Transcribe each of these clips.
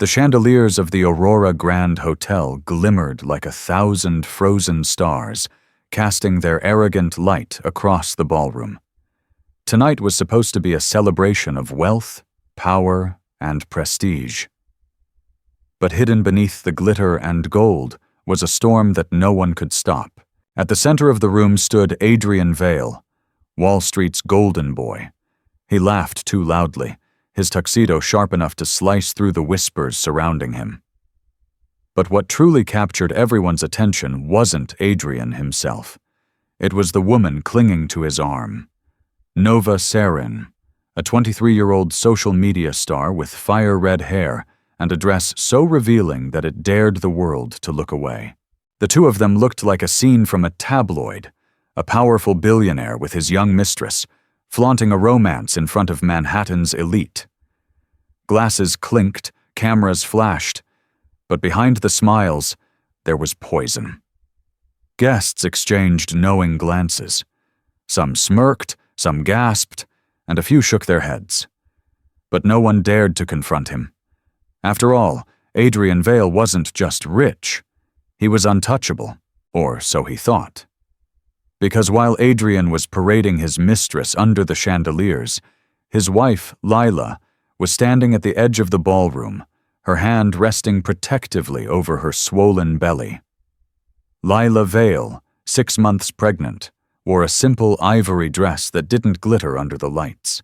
The chandeliers of the Aurora Grand Hotel glimmered like 1,000 frozen stars, casting their arrogant light across the ballroom. Tonight was supposed to be a celebration of wealth, power, and prestige. But hidden beneath the glitter and gold was a storm that no one could stop. At the center of the room stood Adrian Vale, Wall Street's golden boy. He laughed too loudly, his tuxedo sharp enough to slice through the whispers surrounding him. But what truly captured everyone's attention wasn't Adrian himself. It was the woman clinging to his arm. Nova Sarin, a 23-year-old social media star with fire-red hair and a dress so revealing that it dared the world to look away. The two of them looked like a scene from a tabloid, a powerful billionaire with his young mistress, flaunting a romance in front of Manhattan's elite. Glasses clinked, cameras flashed, but behind the smiles, there was poison. Guests exchanged knowing glances. Some smirked, some gasped, and a few shook their heads. But no one dared to confront him. After all, Adrian Vale wasn't just rich. He was untouchable, or so he thought. Because while Adrian was parading his mistress under the chandeliers, his wife, Lila, was standing at the edge of the ballroom, her hand resting protectively over her swollen belly. Lila Vale, 6 months pregnant, wore a simple ivory dress that didn't glitter under the lights.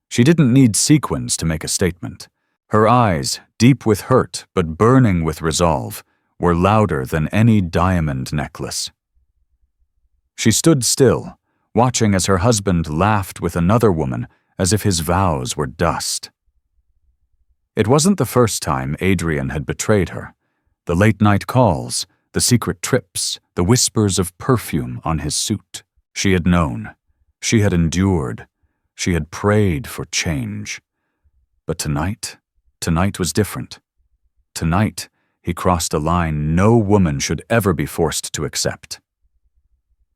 She didn't need sequins to make a statement. Her eyes, deep with hurt but burning with resolve, were louder than any diamond necklace. She stood still, watching as her husband laughed with another woman as if his vows were dust. It wasn't the first time Adrian had betrayed her. The late-night calls, the secret trips, the whispers of perfume on his suit. She had known. She had endured. She had prayed for change. But tonight was different. Tonight, he crossed a line no woman should ever be forced to accept.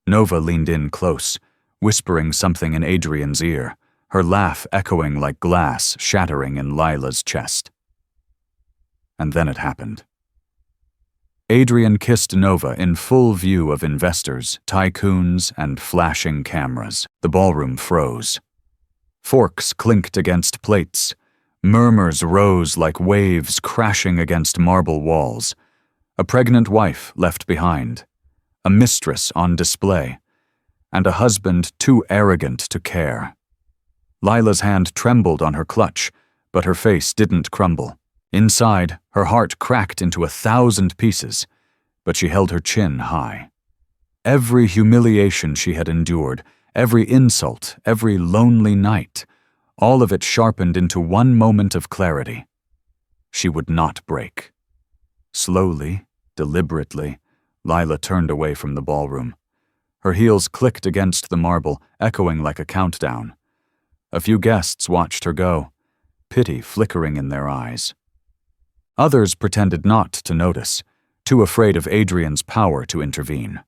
Nova leaned in close, whispering something in Adrian's ear, her laugh echoing like glass shattering in Lila's chest. And then it happened. Adrian kissed Nova in full view of investors, tycoons, and flashing cameras. The ballroom froze. Forks clinked against plates. Murmurs rose like waves crashing against marble walls. A pregnant wife left behind. A mistress on display. And a husband too arrogant to care. Lila's hand trembled on her clutch, but her face didn't crumble. Inside, her heart cracked into 1,000 pieces, but she held her chin high. Every humiliation she had endured, every insult, every lonely night, all of it sharpened into one moment of clarity. She would not break. Slowly, deliberately, Lila turned away from the ballroom. Her heels clicked against the marble, echoing like a countdown. A few guests watched her go, pity flickering in their eyes. Others pretended not to notice, too afraid of Adrian's power to intervene.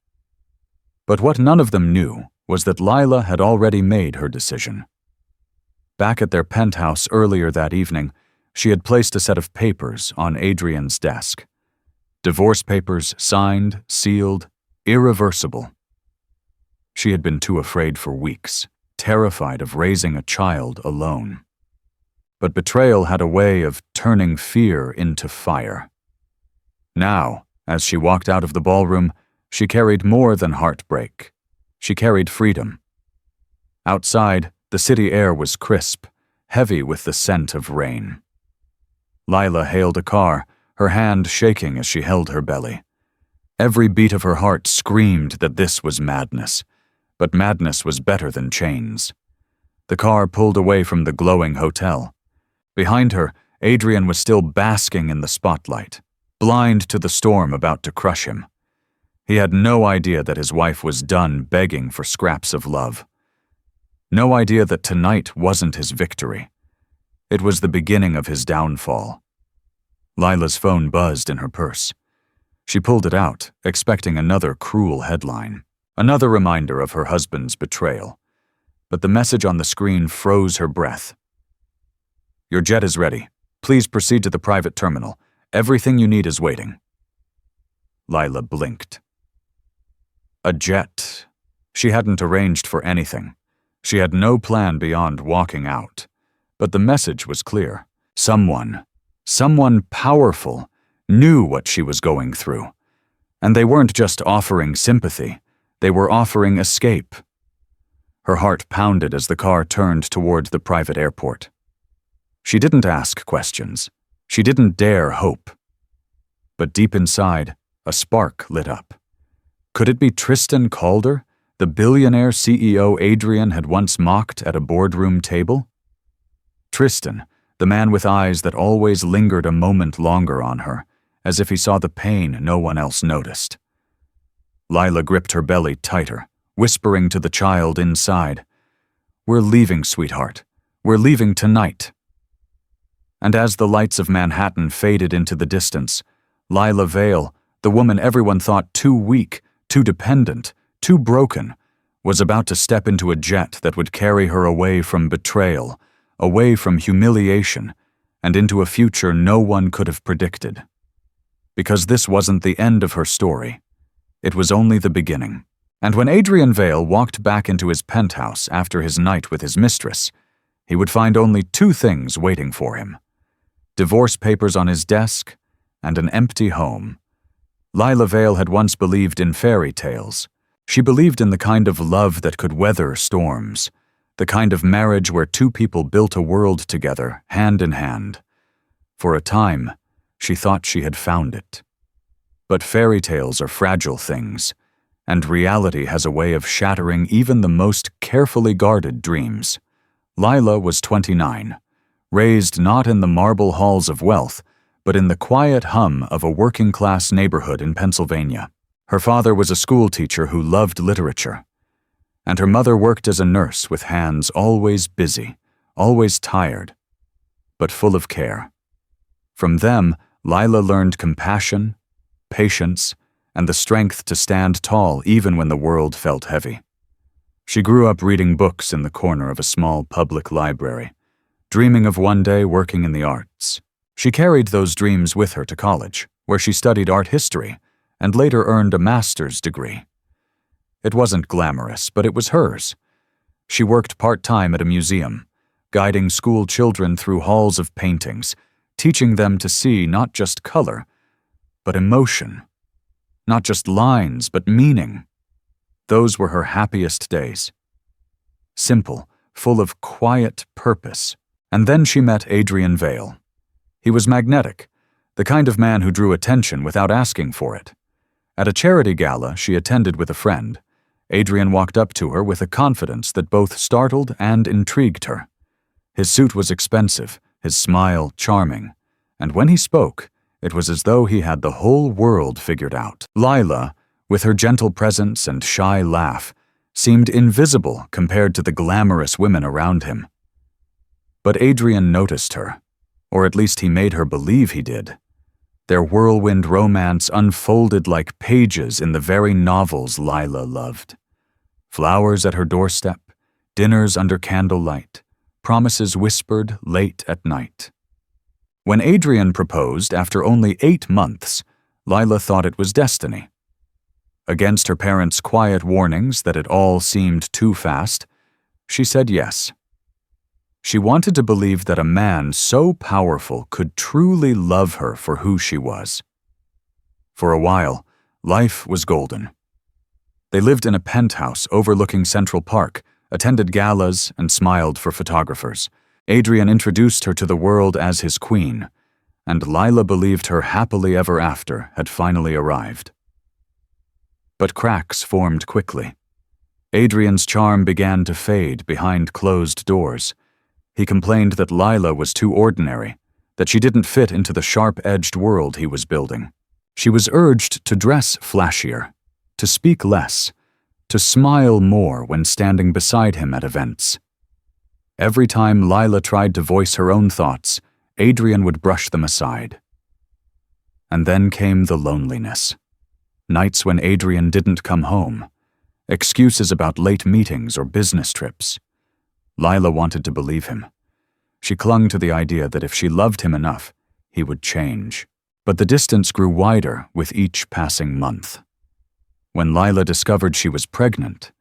But what none of them knew was that Lila had already made her decision. Back at their penthouse earlier that evening, she had placed a set of papers on Adrian's desk. Divorce papers signed, sealed, irreversible. She had been too afraid for weeks, terrified of raising a child alone. But betrayal had a way of turning fear into fire. Now, as she walked out of the ballroom, she carried more than heartbreak. She carried freedom. Outside, the city air was crisp, heavy with the scent of rain. Lila hailed a car, her hand shaking as she held her belly. Every beat of her heart screamed that this was madness, but madness was better than chains. The car pulled away from the glowing hotel. Behind her, Adrian was still basking in the spotlight, blind to the storm about to crush him. He had no idea that his wife was done begging for scraps of love. No idea that tonight wasn't his victory. It was the beginning of his downfall. Lila's phone buzzed in her purse. She pulled it out, expecting another cruel headline, another reminder of her husband's betrayal. But the message on the screen froze her breath. "Your jet is ready. Please proceed to the private terminal. Everything you need is waiting. Lila blinked. A jet. She hadn't arranged for anything. She had no plan beyond walking out. But the message was clear. Someone powerful, knew what she was going through. And they weren't just offering sympathy. They were offering escape. Her heart pounded as the car turned toward the private airport. She didn't ask questions. She didn't dare hope. But deep inside, a spark lit up. Could it be Tristan Calder, the billionaire CEO Adrian had once mocked at a boardroom table? Tristan, the man with eyes that always lingered a moment longer on her, as if he saw the pain no one else noticed. Lila gripped her belly tighter, whispering to the child inside, "We're leaving, sweetheart. We're leaving tonight." And as the lights of Manhattan faded into the distance, Lila Vale, the woman everyone thought too weak, too dependent, too broken, was about to step into a jet that would carry her away from betrayal, away from humiliation, and into a future no one could have predicted. Because this wasn't the end of her story. It was only the beginning. And when Adrian Vale walked back into his penthouse after his night with his mistress, he would find only two things waiting for him: divorce papers on his desk and an empty home. Lila Vale had once believed in fairy tales. She believed in the kind of love that could weather storms, the kind of marriage where two people built a world together, hand in hand. For a time, she thought she had found it. But fairy tales are fragile things, and reality has a way of shattering even the most carefully guarded dreams. Lila was 29, raised not in the marble halls of wealth, but in the quiet hum of a working-class neighborhood in Pennsylvania. Her father was a schoolteacher who loved literature, and her mother worked as a nurse with hands always busy, always tired, but full of care. From them, Lila learned compassion, patience, and the strength to stand tall even when the world felt heavy. She grew up reading books in the corner of a small public library, dreaming of one day working in the arts. She carried those dreams with her to college, where she studied art history and later earned a master's degree. It wasn't glamorous, but it was hers. She worked part-time at a museum, guiding school children through halls of paintings, teaching them to see not just color, but emotion. Not just lines, but meaning. Those were her happiest days. Simple, full of quiet purpose. And then she met Adrian Vale. He was magnetic, the kind of man who drew attention without asking for it. At a charity gala she attended with a friend, Adrian walked up to her with a confidence that both startled and intrigued her. His suit was expensive, his smile charming, and when he spoke, it was as though he had the whole world figured out. Lila, with her gentle presence and shy laugh, seemed invisible compared to the glamorous women around him. But Adrian noticed her, or at least he made her believe he did. Their whirlwind romance unfolded like pages in the very novels Lila loved. Flowers at her doorstep, dinners under candlelight, promises whispered late at night. When Adrian proposed after only 8 months, Lila thought it was destiny. Against her parents' quiet warnings that it all seemed too fast, she said yes. She wanted to believe that a man so powerful could truly love her for who she was. For a while, life was golden. They lived in a penthouse overlooking Central Park, attended galas, and smiled for photographers. Adrian introduced her to the world as his queen, and Lila believed her happily ever after had finally arrived. But cracks formed quickly. Adrian's charm began to fade behind closed doors. He complained that Lila was too ordinary, that she didn't fit into the sharp-edged world he was building. She was urged to dress flashier, to speak less, to smile more when standing beside him at events. Every time Lila tried to voice her own thoughts, Adrian would brush them aside. And then came the loneliness. Nights when Adrian didn't come home, excuses about late meetings or business trips. Lila wanted to believe him. She clung to the idea that if she loved him enough, he would change. But the distance grew wider with each passing month. When Lila discovered she was pregnant,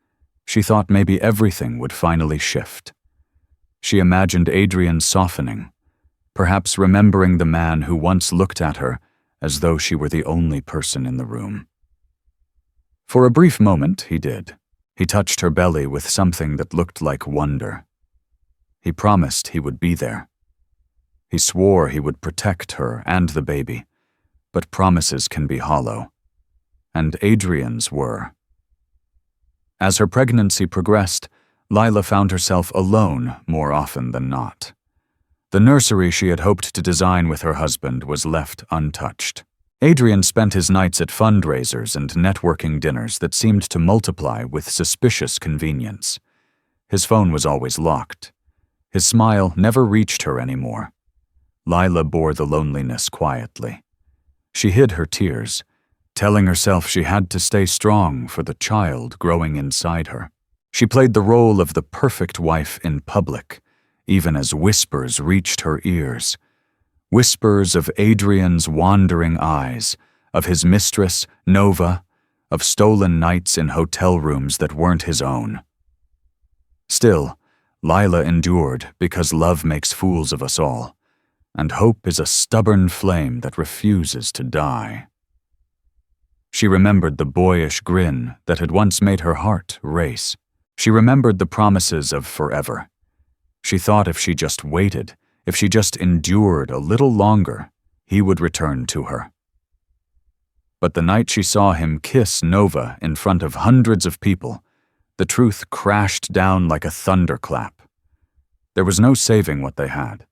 she thought maybe everything would finally shift. She imagined Adrian softening, perhaps remembering the man who once looked at her as though she were the only person in the room. For a brief moment, he did. He touched her belly with something that looked like wonder. He promised he would be there. He swore he would protect her and the baby, but promises can be hollow. And Adrian's were. As her pregnancy progressed, Lila found herself alone more often than not. The nursery she had hoped to design with her husband was left untouched. Adrian spent his nights at fundraisers and networking dinners that seemed to multiply with suspicious convenience. His phone was always locked. His smile never reached her anymore. Lila bore the loneliness quietly. She hid her tears, telling herself she had to stay strong for the child growing inside her. She played the role of the perfect wife in public, even as whispers reached her ears. Whispers of Adrian's wandering eyes, of his mistress, Nova, of stolen nights in hotel rooms that weren't his own. Still, Lila endured because love makes fools of us all, and hope is a stubborn flame that refuses to die. She remembered the boyish grin that had once made her heart race. She remembered the promises of forever. She thought if she just waited, if she just endured a little longer, he would return to her. But the night she saw him kiss Nova in front of hundreds of people, the truth crashed down like a thunderclap. There was no saving what they had.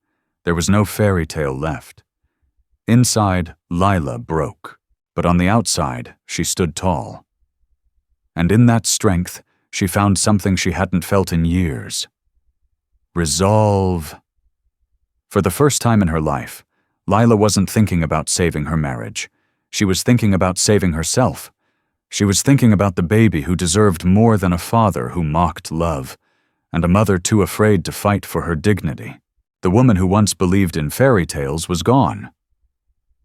There was no fairy tale left. Inside, Lila broke, but on the outside, she stood tall. And in that strength, she found something she hadn't felt in years. Resolve. For the first time in her life, Lila wasn't thinking about saving her marriage. She was thinking about saving herself. She was thinking about the baby who deserved more than a father who mocked love, and a mother too afraid to fight for her dignity. The woman who once believed in fairy tales was gone.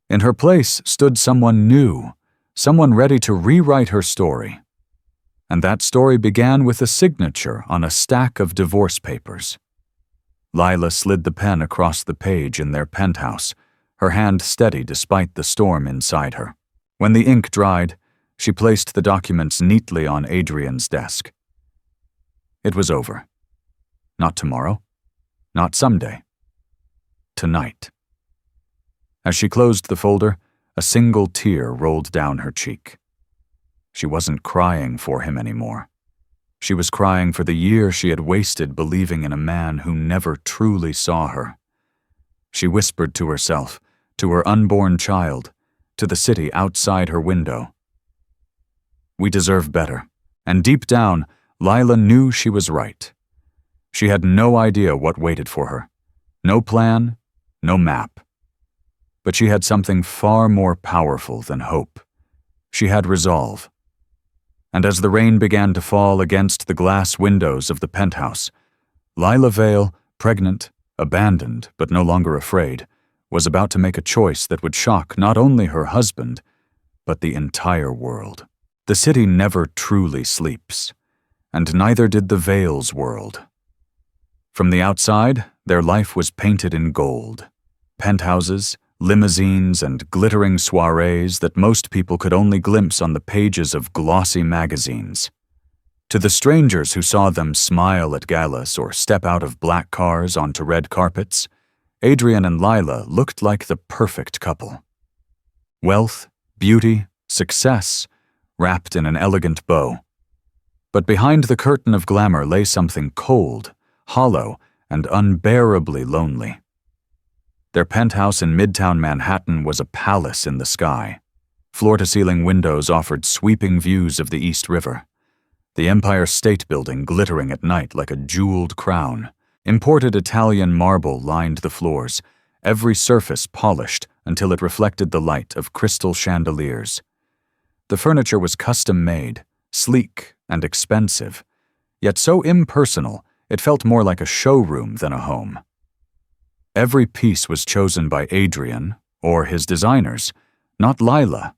In her place stood someone new, someone ready to rewrite her story. And that story began with a signature on a stack of divorce papers. Lila slid the pen across the page in their penthouse, her hand steady despite the storm inside her. When the ink dried, she placed the documents neatly on Adrian's desk. It was over. Not tomorrow, not someday. Tonight. As she closed the folder, a single tear rolled down her cheek. She wasn't crying for him anymore. She was crying for the year she had wasted believing in a man who never truly saw her. She whispered to herself, to her unborn child, to the city outside her window. We deserve better, and deep down, Lila knew she was right. She had no idea what waited for her. No plan, no map. But she had something far more powerful than hope. She had resolve. And as the rain began to fall against the glass windows of the penthouse, Lila Vale, pregnant, abandoned, but no longer afraid, was about to make a choice that would shock not only her husband, but the entire world. The city never truly sleeps, and neither did the Vale's world. From the outside, their life was painted in gold. Penthouses, limousines, and glittering soirees that most people could only glimpse on the pages of glossy magazines. To the strangers who saw them smile at galas or step out of black cars onto red carpets, Adrian and Lila looked like the perfect couple. Wealth, beauty, success, wrapped in an elegant bow. But behind the curtain of glamour lay something cold, hollow, and unbearably lonely. Their penthouse in Midtown Manhattan was a palace in the sky. Floor-to-ceiling windows offered sweeping views of the East River. The Empire State Building glittering at night like a jeweled crown. Imported Italian marble lined the floors, every surface polished until it reflected the light of crystal chandeliers. The furniture was custom-made, sleek and expensive, yet so impersonal it felt more like a showroom than a home. Every piece was chosen by Adrian, or his designers, not Lila.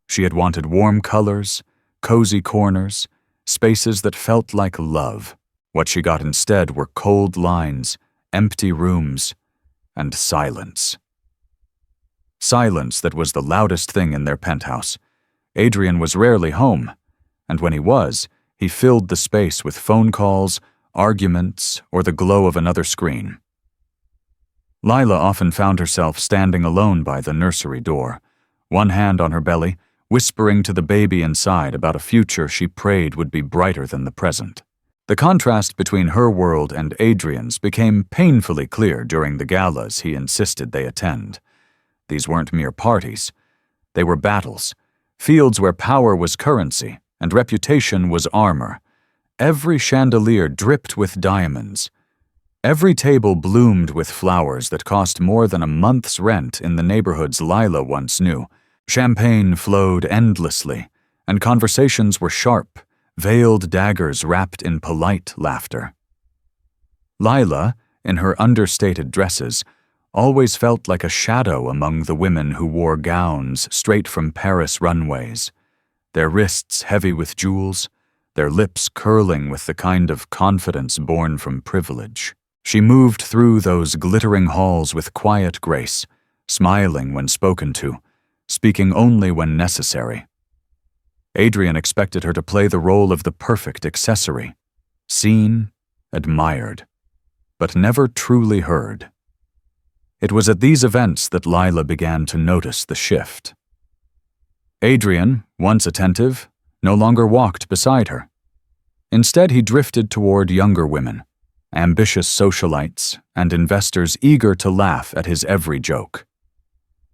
She had wanted warm colors, cozy corners, spaces that felt like love. What she got instead were cold lines, empty rooms, and silence. Silence that was the loudest thing in their penthouse. Adrian was rarely home, and when he was, he filled the space with phone calls, arguments, or the glow of another screen. Lila often found herself standing alone by the nursery door, one hand on her belly, whispering to the baby inside about a future she prayed would be brighter than the present. The contrast between her world and Adrian's became painfully clear during the galas he insisted they attend. These weren't mere parties. They were battles, fields where power was currency and reputation was armor. Every chandelier dripped with diamonds. Every table bloomed with flowers that cost more than a month's rent in the neighborhoods Lila once knew. Champagne flowed endlessly, and conversations were sharp, veiled daggers wrapped in polite laughter. Lila, in her understated dresses, always felt like a shadow among the women who wore gowns straight from Paris runways, their wrists heavy with jewels, their lips curling with the kind of confidence born from privilege. She moved through those glittering halls with quiet grace, smiling when spoken to, speaking only when necessary. Adrian expected her to play the role of the perfect accessory, seen, admired, but never truly heard. It was at these events that Lila began to notice the shift. Adrian, once attentive, no longer walked beside her. Instead, he drifted toward younger women, ambitious socialites, and investors eager to laugh at his every joke.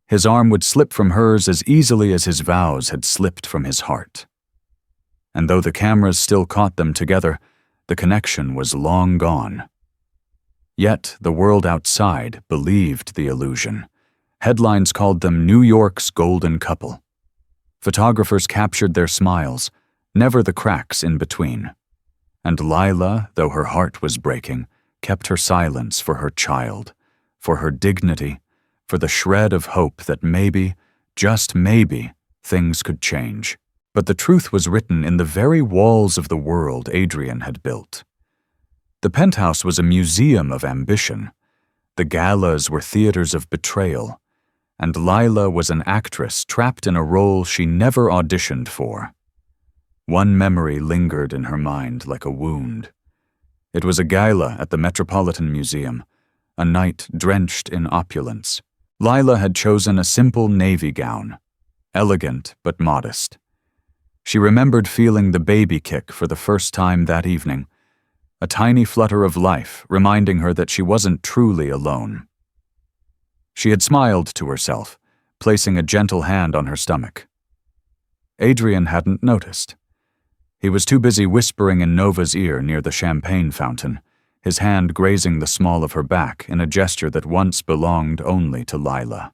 His arm would slip from hers as easily as his vows had slipped from his heart. And though the cameras still caught them together, the connection was long gone. Yet the world outside believed the illusion. Headlines called them New York's golden couple. Photographers captured their smiles, never the cracks in between. And Lila, though her heart was breaking, kept her silence for her child, for her dignity, for the shred of hope that maybe, just maybe, things could change. But the truth was written in the very walls of the world Adrian had built. The penthouse was a museum of ambition. The galas were theaters of betrayal, and Lila was an actress trapped in a role she never auditioned for. One memory lingered in her mind like a wound. It was a gala at the Metropolitan Museum, a night drenched in opulence. Lila had chosen a simple navy gown, elegant but modest. She remembered feeling the baby kick for the first time that evening, a tiny flutter of life reminding her that she wasn't truly alone. She had smiled to herself, placing a gentle hand on her stomach. Adrian hadn't noticed. He was too busy whispering in Nova's ear near the champagne fountain, his hand grazing the small of her back in a gesture that once belonged only to Lila.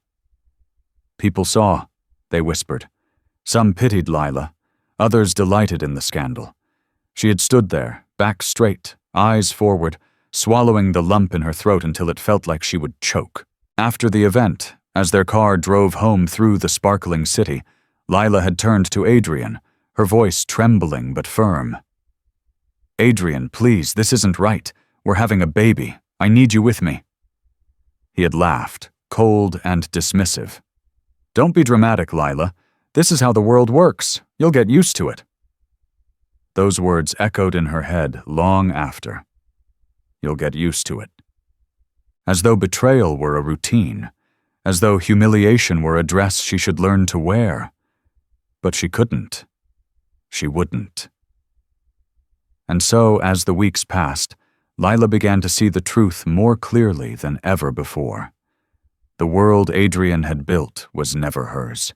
People saw, they whispered. Some pitied Lila, others delighted in the scandal. She had stood there, back straight, eyes forward, swallowing the lump in her throat until it felt like she would choke. After the event, as their car drove home through the sparkling city, Lila had turned to Adrian, her voice trembling but firm. "Adrian, please, this isn't right. We're having a baby. I need you with me." He had laughed, cold and dismissive. "Don't be dramatic, Lila. This is how the world works. You'll get used to it." Those words echoed in her head long after. You'll get used to it. As though betrayal were a routine, as though humiliation were a dress she should learn to wear. But she couldn't. She wouldn't. And so, as the weeks passed, Lila began to see the truth more clearly than ever before. The world Adrian had built was never hers.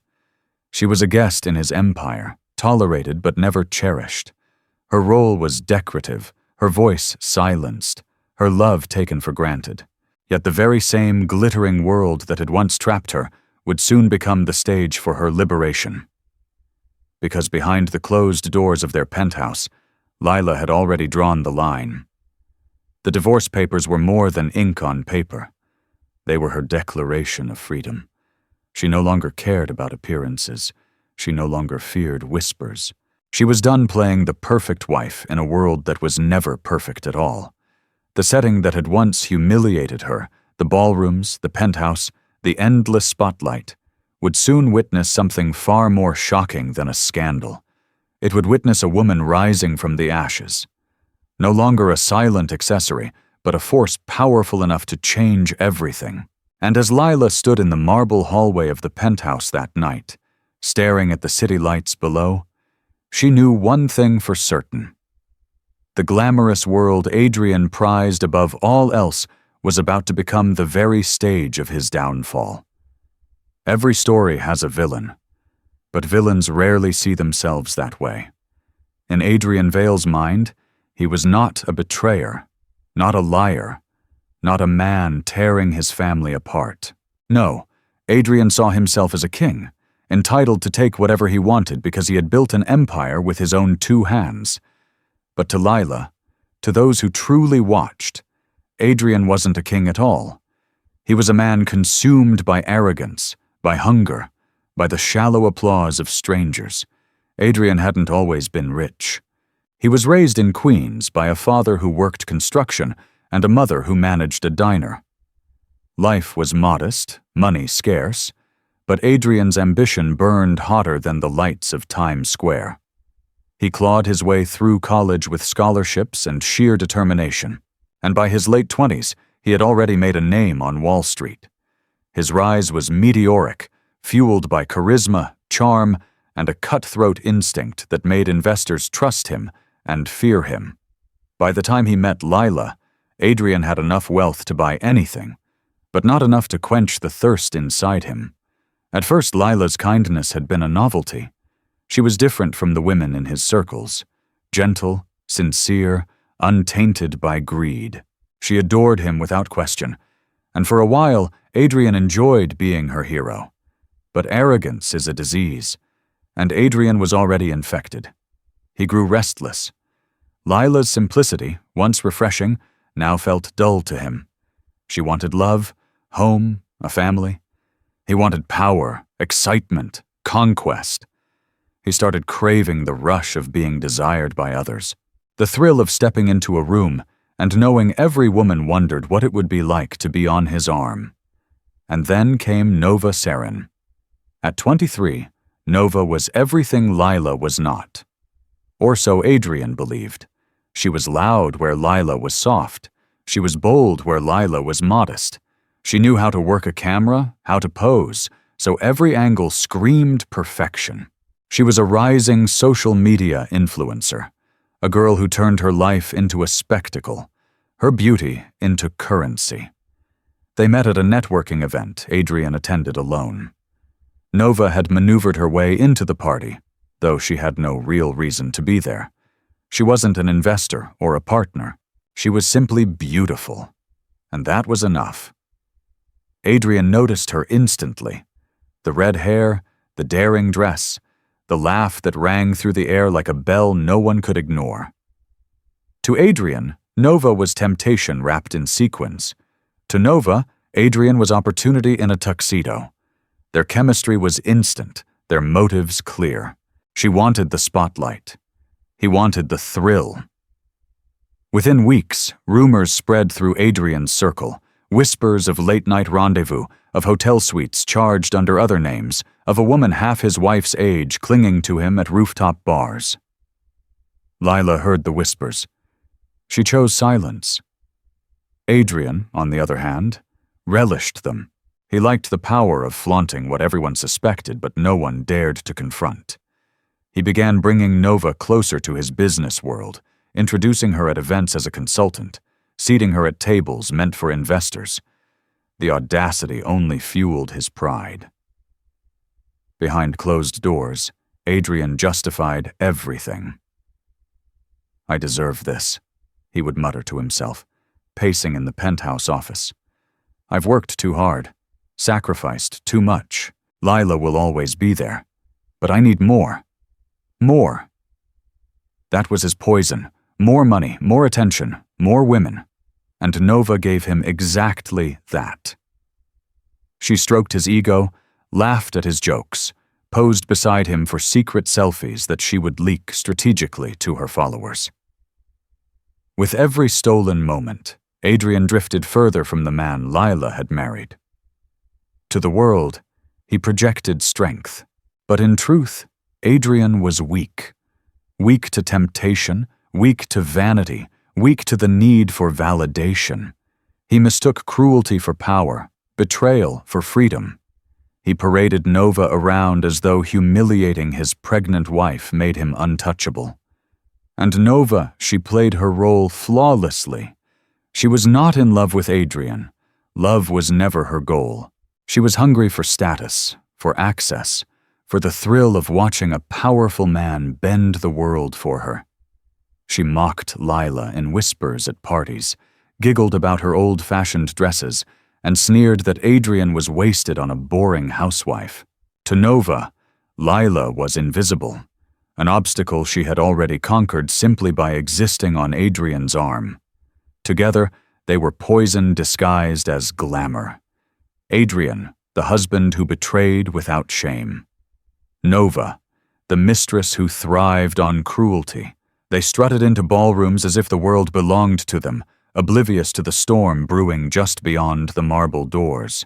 She was a guest in his empire, tolerated but never cherished. Her role was decorative, her voice silenced, her love taken for granted. Yet the very same glittering world that had once trapped her would soon become the stage for her liberation. Because behind the closed doors of their penthouse, Lila had already drawn the line. The divorce papers were more than ink on paper. They were her declaration of freedom. She no longer cared about appearances. She no longer feared whispers. She was done playing the perfect wife in a world that was never perfect at all. The setting that had once humiliated her, the ballrooms, the penthouse, the endless spotlight, would soon witness something far more shocking than a scandal. It would witness a woman rising from the ashes. No longer a silent accessory, but a force powerful enough to change everything. And as Lila stood in the marble hallway of the penthouse that night, staring at the city lights below, she knew one thing for certain. The glamorous world Adrian prized above all else was about to become the very stage of his downfall. Every story has a villain, but villains rarely see themselves that way. In Adrian Vale's mind, he was not a betrayer, not a liar, not a man tearing his family apart. No, Adrian saw himself as a king, entitled to take whatever he wanted because he had built an empire with his own 2 hands. But to Lila, to those who truly watched, Adrian wasn't a king at all. He was a man consumed by arrogance, by hunger, by the shallow applause of strangers. Adrian hadn't always been rich. He was raised in Queens by a father who worked construction and a mother who managed a diner. Life was modest, money scarce, but Adrian's ambition burned hotter than the lights of Times Square. He clawed his way through college with scholarships and sheer determination, and by his late 20s, he had already made a name on Wall Street. His rise was meteoric, fueled by charisma, charm, and a cutthroat instinct that made investors trust him and fear him. By the time he met Lila, Adrian had enough wealth to buy anything, but not enough to quench the thirst inside him. At first, Lila's kindness had been a novelty. She was different from the women in his circles, gentle, sincere, untainted by greed. She adored him without question, and for a while, Adrian enjoyed being her hero. But arrogance is a disease, and Adrian was already infected. He grew restless. Lila's simplicity, once refreshing, now felt dull to him. She wanted love, home, a family. He wanted power, excitement, conquest. He started craving the rush of being desired by others, the thrill of stepping into a room and knowing every woman wondered what it would be like to be on his arm. And then came Nova Saren. At 23, Nova was everything Lila was not. Or so Adrian believed. She was loud where Lila was soft. She was bold where Lila was modest. She knew how to work a camera, how to pose, so every angle screamed perfection. She was a rising social media influencer, a girl who turned her life into a spectacle, her beauty into currency. They met at a networking event Adrian attended alone. Nova had maneuvered her way into the party, though she had no real reason to be there. She wasn't an investor or a partner. She was simply beautiful, and that was enough. Adrian noticed her instantly. The red hair, the daring dress, the laugh that rang through the air like a bell no one could ignore. To Adrian, Nova was temptation wrapped in sequins. To Nova, Adrian was opportunity in a tuxedo. Their chemistry was instant, their motives clear. She wanted the spotlight. He wanted the thrill. Within weeks, rumors spread through Adrian's circle, whispers of late-night rendezvous, of hotel suites charged under other names, of a woman half his wife's age clinging to him at rooftop bars. Lila heard the whispers. She chose silence. Adrian, on the other hand, relished them. He liked the power of flaunting what everyone suspected but no one dared to confront. He began bringing Nova closer to his business world, introducing her at events as a consultant, seating her at tables meant for investors. The audacity only fueled his pride. Behind closed doors, Adrian justified everything. "I deserve this," he would mutter to himself, pacing in the penthouse office. "I've worked too hard, sacrificed too much. Lila will always be there, but I need more. More." That was his poison. More money, more attention, more women. And Nova gave him exactly that. She stroked his ego, laughed at his jokes, posed beside him for secret selfies that she would leak strategically to her followers. With every stolen moment, Adrian drifted further from the man Lila had married. To the world, he projected strength, but in truth, Adrian was weak. Weak to temptation, weak to vanity, weak to the need for validation. He mistook cruelty for power, betrayal for freedom. He paraded Nova around as though humiliating his pregnant wife made him untouchable. And Nova, she played her role flawlessly. She was not in love with Adrian. Love was never her goal. She was hungry for status, for access, for the thrill of watching a powerful man bend the world for her. She mocked Lila in whispers at parties, giggled about her old-fashioned dresses, and sneered that Adrian was wasted on a boring housewife. To Nova, Lila was invisible, an obstacle she had already conquered simply by existing on Adrian's arm. Together, they were poison disguised as glamour. Adrian, the husband who betrayed without shame. Nova, the mistress who thrived on cruelty. They strutted into ballrooms as if the world belonged to them, oblivious to the storm brewing just beyond the marble doors.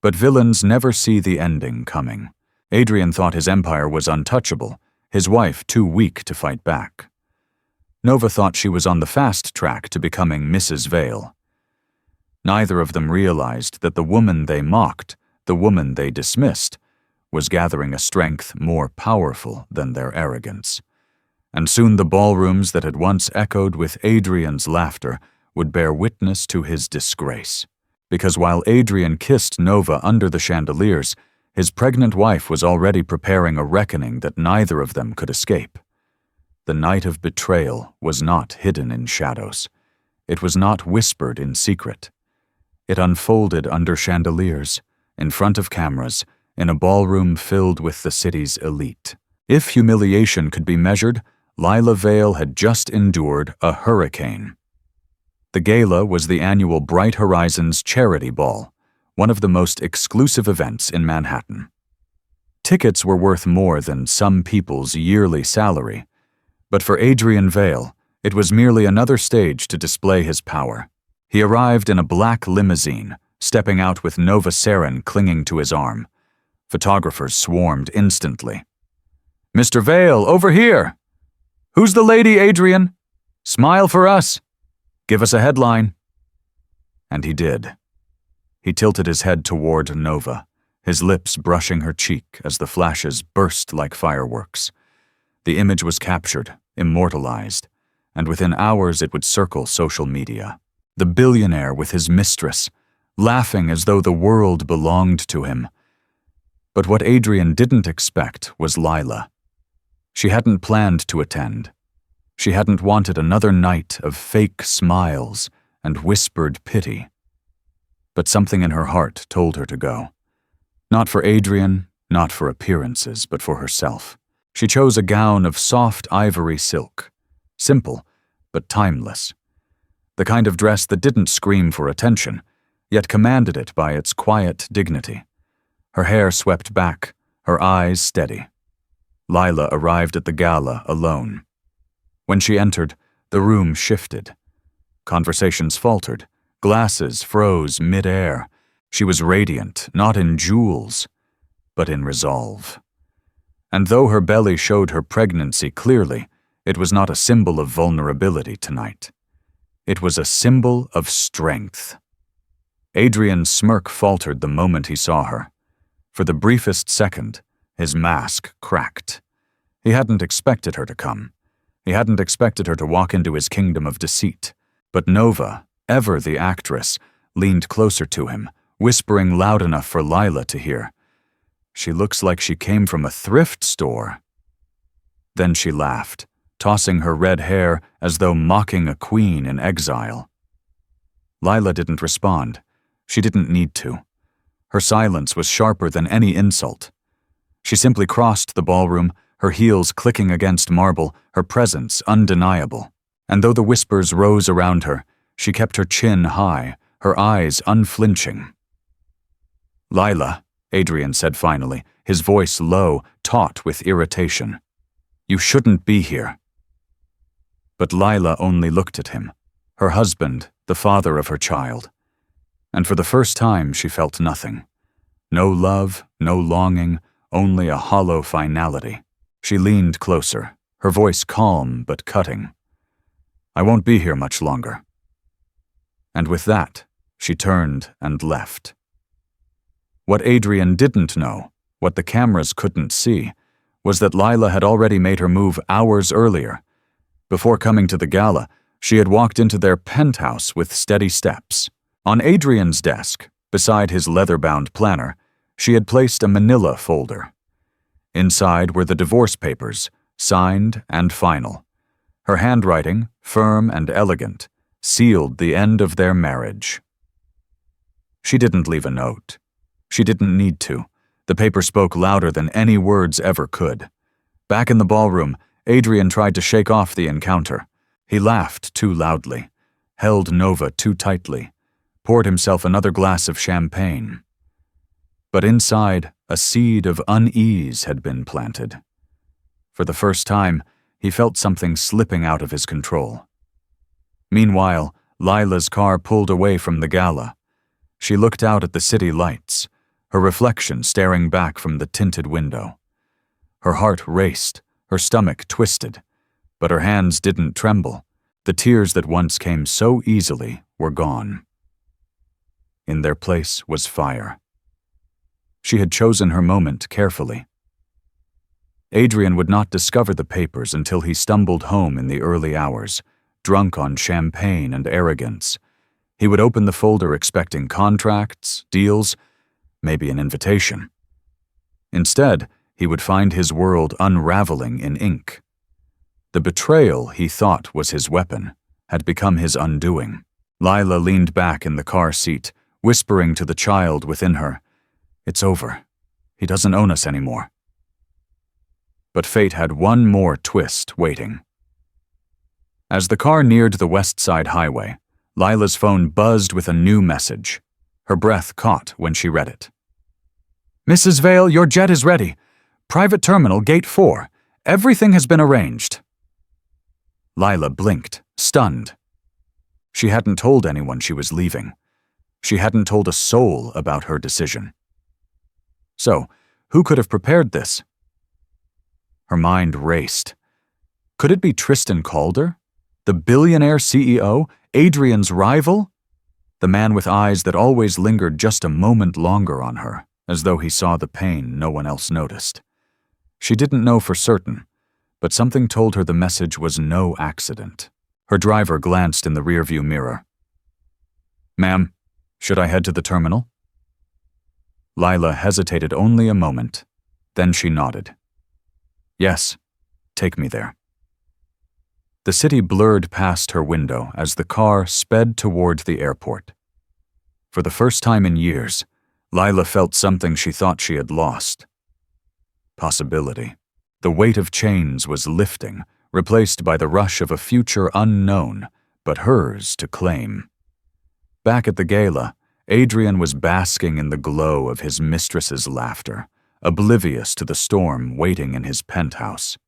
But villains never see the ending coming. Adrian thought his empire was untouchable, his wife too weak to fight back. Nova thought she was on the fast track to becoming Mrs. Vale. Neither of them realized that the woman they mocked, the woman they dismissed, was gathering a strength more powerful than their arrogance. And soon the ballrooms that had once echoed with Adrian's laughter would bear witness to his disgrace. Because while Adrian kissed Nova under the chandeliers, his pregnant wife was already preparing a reckoning that neither of them could escape. The night of betrayal was not hidden in shadows. It was not whispered in secret. It unfolded under chandeliers, in front of cameras, in a ballroom filled with the city's elite. If humiliation could be measured, Lila Vale had just endured a hurricane. The gala was the annual Bright Horizons charity ball, one of the most exclusive events in Manhattan. Tickets were worth more than some people's yearly salary, but for Adrian Vale, it was merely another stage to display his power. He arrived in a black limousine, stepping out with Nova Saren clinging to his arm. Photographers swarmed instantly. "Mr. Vale, over here! Who's the lady, Adrian? Smile for us! Give us a headline." And he did. He tilted his head toward Nova, his lips brushing her cheek as the flashes burst like fireworks. The image was captured, immortalized, and within hours it would circle social media. The billionaire with his mistress, laughing as though the world belonged to him. But what Adrian didn't expect was Lila. She hadn't planned to attend. She hadn't wanted another night of fake smiles and whispered pity. But something in her heart told her to go. Not for Adrian, not for appearances, but for herself. She chose a gown of soft ivory silk, simple but timeless. The kind of dress that didn't scream for attention, yet commanded it by its quiet dignity. Her hair swept back, her eyes steady. Lila arrived at the gala alone. When she entered, the room shifted. Conversations faltered, glasses froze mid-air. She was radiant, not in jewels, but in resolve. And though her belly showed her pregnancy clearly, it was not a symbol of vulnerability tonight. It was a symbol of strength. Adrian's smirk faltered the moment he saw her. For the briefest second, his mask cracked. He hadn't expected her to come. He hadn't expected her to walk into his kingdom of deceit. But Nova, ever the actress, leaned closer to him, whispering loud enough for Lila to hear. "She looks like she came from a thrift store." Then she laughed, tossing her red hair as though mocking a queen in exile. Lila didn't respond. She didn't need to. Her silence was sharper than any insult. She simply crossed the ballroom, her heels clicking against marble, her presence undeniable. And though the whispers rose around her, she kept her chin high, her eyes unflinching. "Lila," Adrian said finally, his voice low, taut with irritation. "You shouldn't be here." But Lila only looked at him, her husband, the father of her child. And for the first time she felt nothing. No love, no longing, only a hollow finality. She leaned closer, her voice calm but cutting. "I won't be here much longer." And with that, she turned and left. What Adrian didn't know, what the cameras couldn't see, was that Lila had already made her move hours earlier. Before coming to the gala, she had walked into their penthouse with steady steps. On Adrian's desk, beside his leather-bound planner, she had placed a manila folder. Inside were the divorce papers, signed and final. Her handwriting, firm and elegant, sealed the end of their marriage. She didn't leave a note. She didn't need to. The paper spoke louder than any words ever could. Back in the ballroom, Adrian tried to shake off the encounter. He laughed too loudly, held Nova too tightly, poured himself another glass of champagne. But inside, a seed of unease had been planted. For the first time, he felt something slipping out of his control. Meanwhile, Lila's car pulled away from the gala. She looked out at the city lights, her reflection staring back from the tinted window. Her heart raced, her stomach twisted, but her hands didn't tremble. The tears that once came so easily were gone. In their place was fire. She had chosen her moment carefully. Adrian would not discover the papers until he stumbled home in the early hours, drunk on champagne and arrogance. He would open the folder expecting contracts, deals, maybe an invitation. Instead, he would find his world unraveling in ink. The betrayal he thought was his weapon had become his undoing. Lila leaned back in the car seat, whispering to the child within her, "It's over. He doesn't own us anymore." But fate had one more twist waiting. As the car neared the West Side Highway, Lila's phone buzzed with a new message. Her breath caught when she read it. "Mrs. Vale, your jet is ready. Private terminal, gate 4. Everything has been arranged." Lila blinked, stunned. She hadn't told anyone she was leaving. She hadn't told a soul about her decision. So, who could have prepared this? Her mind raced. Could it be Tristan Calder? The billionaire CEO? Adrian's rival? The man with eyes that always lingered just a moment longer on her, as though he saw the pain no one else noticed. She didn't know for certain, but something told her the message was no accident. Her driver glanced in the rearview mirror. "Ma'am, should I head to the terminal?" Lila hesitated only a moment, then she nodded. "Yes, take me there." The city blurred past her window as the car sped toward the airport. For the first time in years, Lila felt something she thought she had lost. Possibility. The weight of chains was lifting, replaced by the rush of a future unknown, but hers to claim. Back at the gala, Adrian was basking in the glow of his mistress's laughter, oblivious to the storm waiting in his penthouse.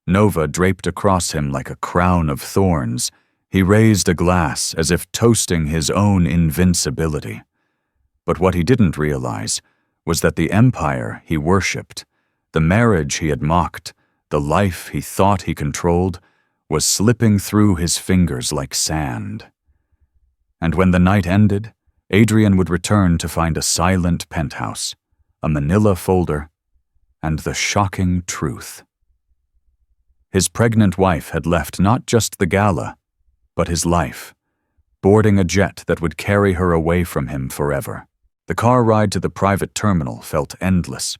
Nova draped across him like a crown of thorns. He raised a glass as if toasting his own invincibility. But what he didn't realize was that the empire he worshipped, the marriage he had mocked, the life he thought he controlled, was slipping through his fingers like sand. And when the night ended, Adrian would return to find a silent penthouse, a manila folder, and the shocking truth. His pregnant wife had left not just the gala, but his life, boarding a jet that would carry her away from him forever. The car ride to the private terminal felt endless.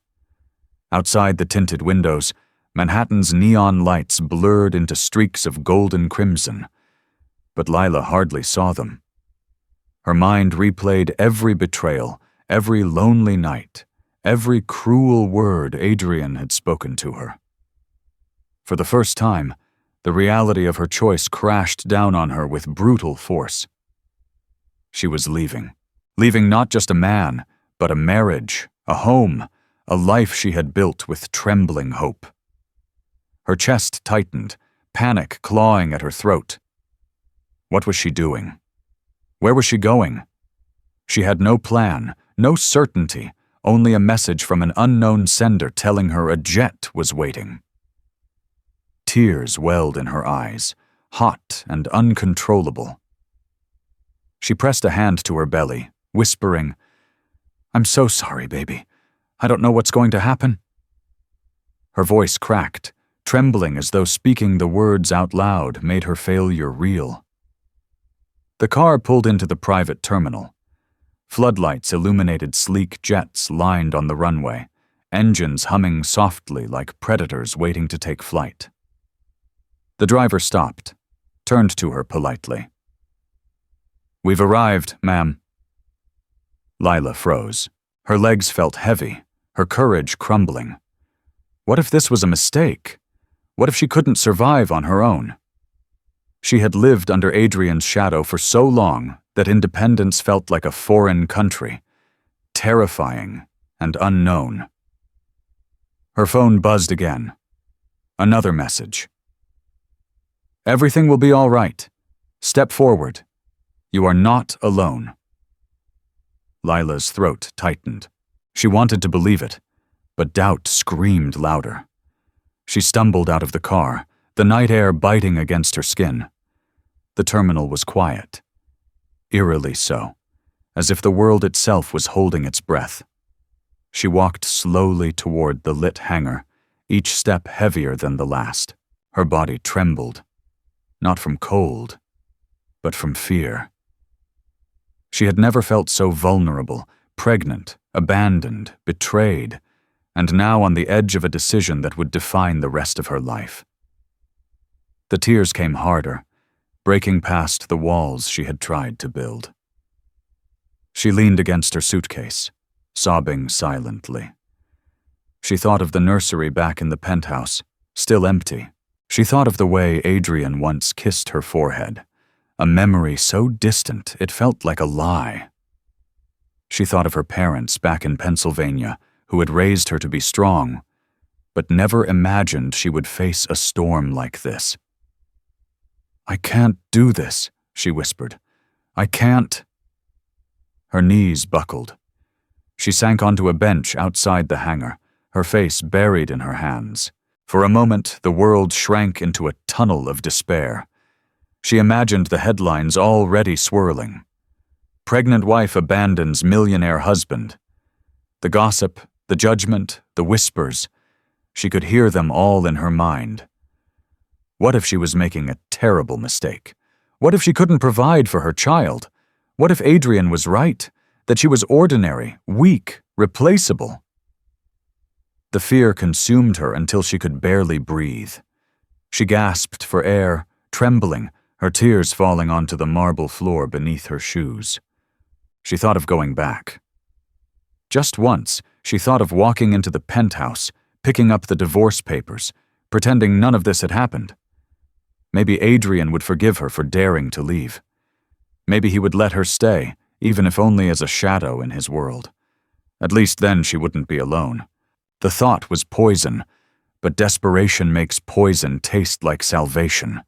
Outside the tinted windows, Manhattan's neon lights blurred into streaks of golden crimson, but Lila hardly saw them. Her mind replayed every betrayal, every lonely night, every cruel word Adrian had spoken to her. For the first time, the reality of her choice crashed down on her with brutal force. She was leaving not just a man, but a marriage, a home, a life she had built with trembling hope. Her chest tightened, panic clawing at her throat. What was she doing? Where was she going? She had no plan, no certainty, only a message from an unknown sender telling her a jet was waiting. Tears welled in her eyes, hot and uncontrollable. She pressed a hand to her belly, whispering, "I'm so sorry, baby. I don't know what's going to happen." Her voice cracked, trembling as though speaking the words out loud made her failure real. The car pulled into the private terminal. Floodlights illuminated sleek jets lined on the runway, engines humming softly like predators waiting to take flight. The driver stopped, turned to her politely. "We've arrived, ma'am." Lila froze. Her legs felt heavy, her courage crumbling. What if this was a mistake? What if she couldn't survive on her own? She had lived under Adrian's shadow for so long that independence felt like a foreign country, terrifying and unknown. Her phone buzzed again. Another message. "Everything will be all right. Step forward. You are not alone." Lila's throat tightened. She wanted to believe it, but doubt screamed louder. She stumbled out of the car, the night air biting against her skin. The terminal was quiet, eerily so, as if the world itself was holding its breath. She walked slowly toward the lit hangar, each step heavier than the last. Her body trembled, not from cold, but from fear. She had never felt so vulnerable, pregnant, abandoned, betrayed, and now on the edge of a decision that would define the rest of her life. The tears came harder, breaking past the walls she had tried to build. She leaned against her suitcase, sobbing silently. She thought of the nursery back in the penthouse, still empty. She thought of the way Adrian once kissed her forehead, a memory so distant it felt like a lie. She thought of her parents back in Pennsylvania, who had raised her to be strong, but never imagined she would face a storm like this. "I can't do this," she whispered. "I can't." Her knees buckled. She sank onto a bench outside the hangar, her face buried in her hands. For a moment, the world shrank into a tunnel of despair. She imagined the headlines already swirling. Pregnant wife abandons millionaire husband. The gossip, the judgment, the whispers. She could hear them all in her mind. What if she was making a terrible mistake? What if she couldn't provide for her child? What if Adrian was right, that she was ordinary, weak, replaceable? The fear consumed her until she could barely breathe. She gasped for air, trembling, her tears falling onto the marble floor beneath her shoes. She thought of going back. Just once, she thought of walking into the penthouse, picking up the divorce papers, pretending none of this had happened. Maybe Adrian would forgive her for daring to leave. Maybe he would let her stay, even if only as a shadow in his world. At least then she wouldn't be alone. The thought was poison, but desperation makes poison taste like salvation.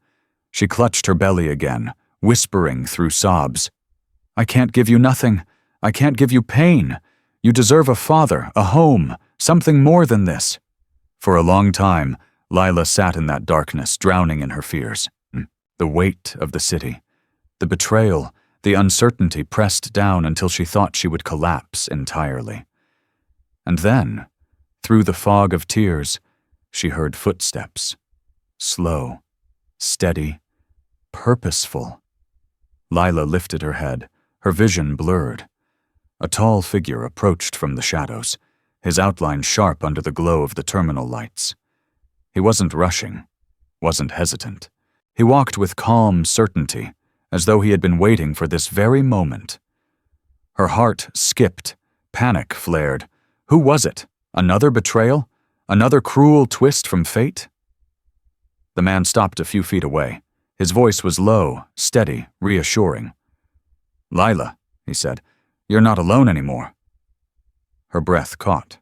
She clutched her belly again, whispering through sobs, "I can't give you nothing. I can't give you pain. You deserve a father, a home, something more than this." For a long time, Lila sat in that darkness, drowning in her fears. The weight of the city, the betrayal, the uncertainty pressed down until she thought she would collapse entirely. And then, through the fog of tears, she heard footsteps. Slow, steady, purposeful. Lila lifted her head, her vision blurred. A tall figure approached from the shadows, his outline sharp under the glow of the terminal lights. He wasn't rushing, wasn't hesitant. He walked with calm certainty, as though he had been waiting for this very moment. Her heart skipped, panic flared. Who was it? Another betrayal? Another cruel twist from fate? The man stopped a few feet away. His voice was low, steady, reassuring. "Lila," he said, "you're not alone anymore." Her breath caught.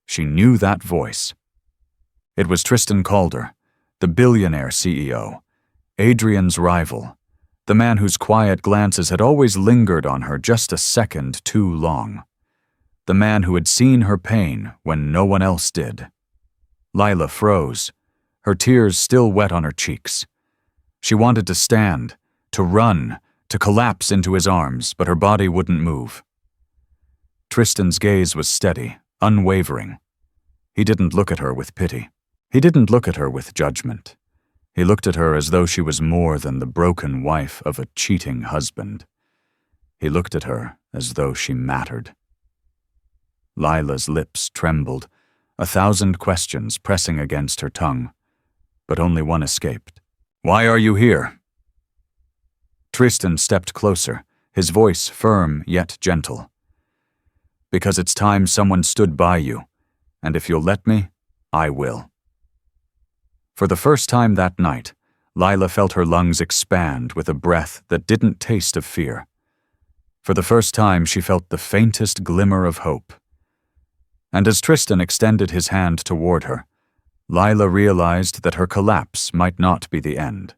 She knew that voice. It was Tristan Calder, the billionaire CEO, Adrian's rival, the man whose quiet glances had always lingered on her just a second too long. The man who had seen her pain when no one else did. Lila froze, her tears still wet on her cheeks. She wanted to stand, to run, to collapse into his arms, but her body wouldn't move. Tristan's gaze was steady, unwavering. He didn't look at her with pity. He didn't look at her with judgment. He looked at her as though she was more than the broken wife of a cheating husband. He looked at her as though she mattered. Lila's lips trembled, 1,000 questions pressing against her tongue, but only one escaped. "Why are you here?" Tristan stepped closer, his voice firm yet gentle. "Because it's time someone stood by you, and if you'll let me, I will." For the first time that night, Lila felt her lungs expand with a breath that didn't taste of fear. For the first time, she felt the faintest glimmer of hope. And as Tristan extended his hand toward her, Lila realized that her collapse might not be the end.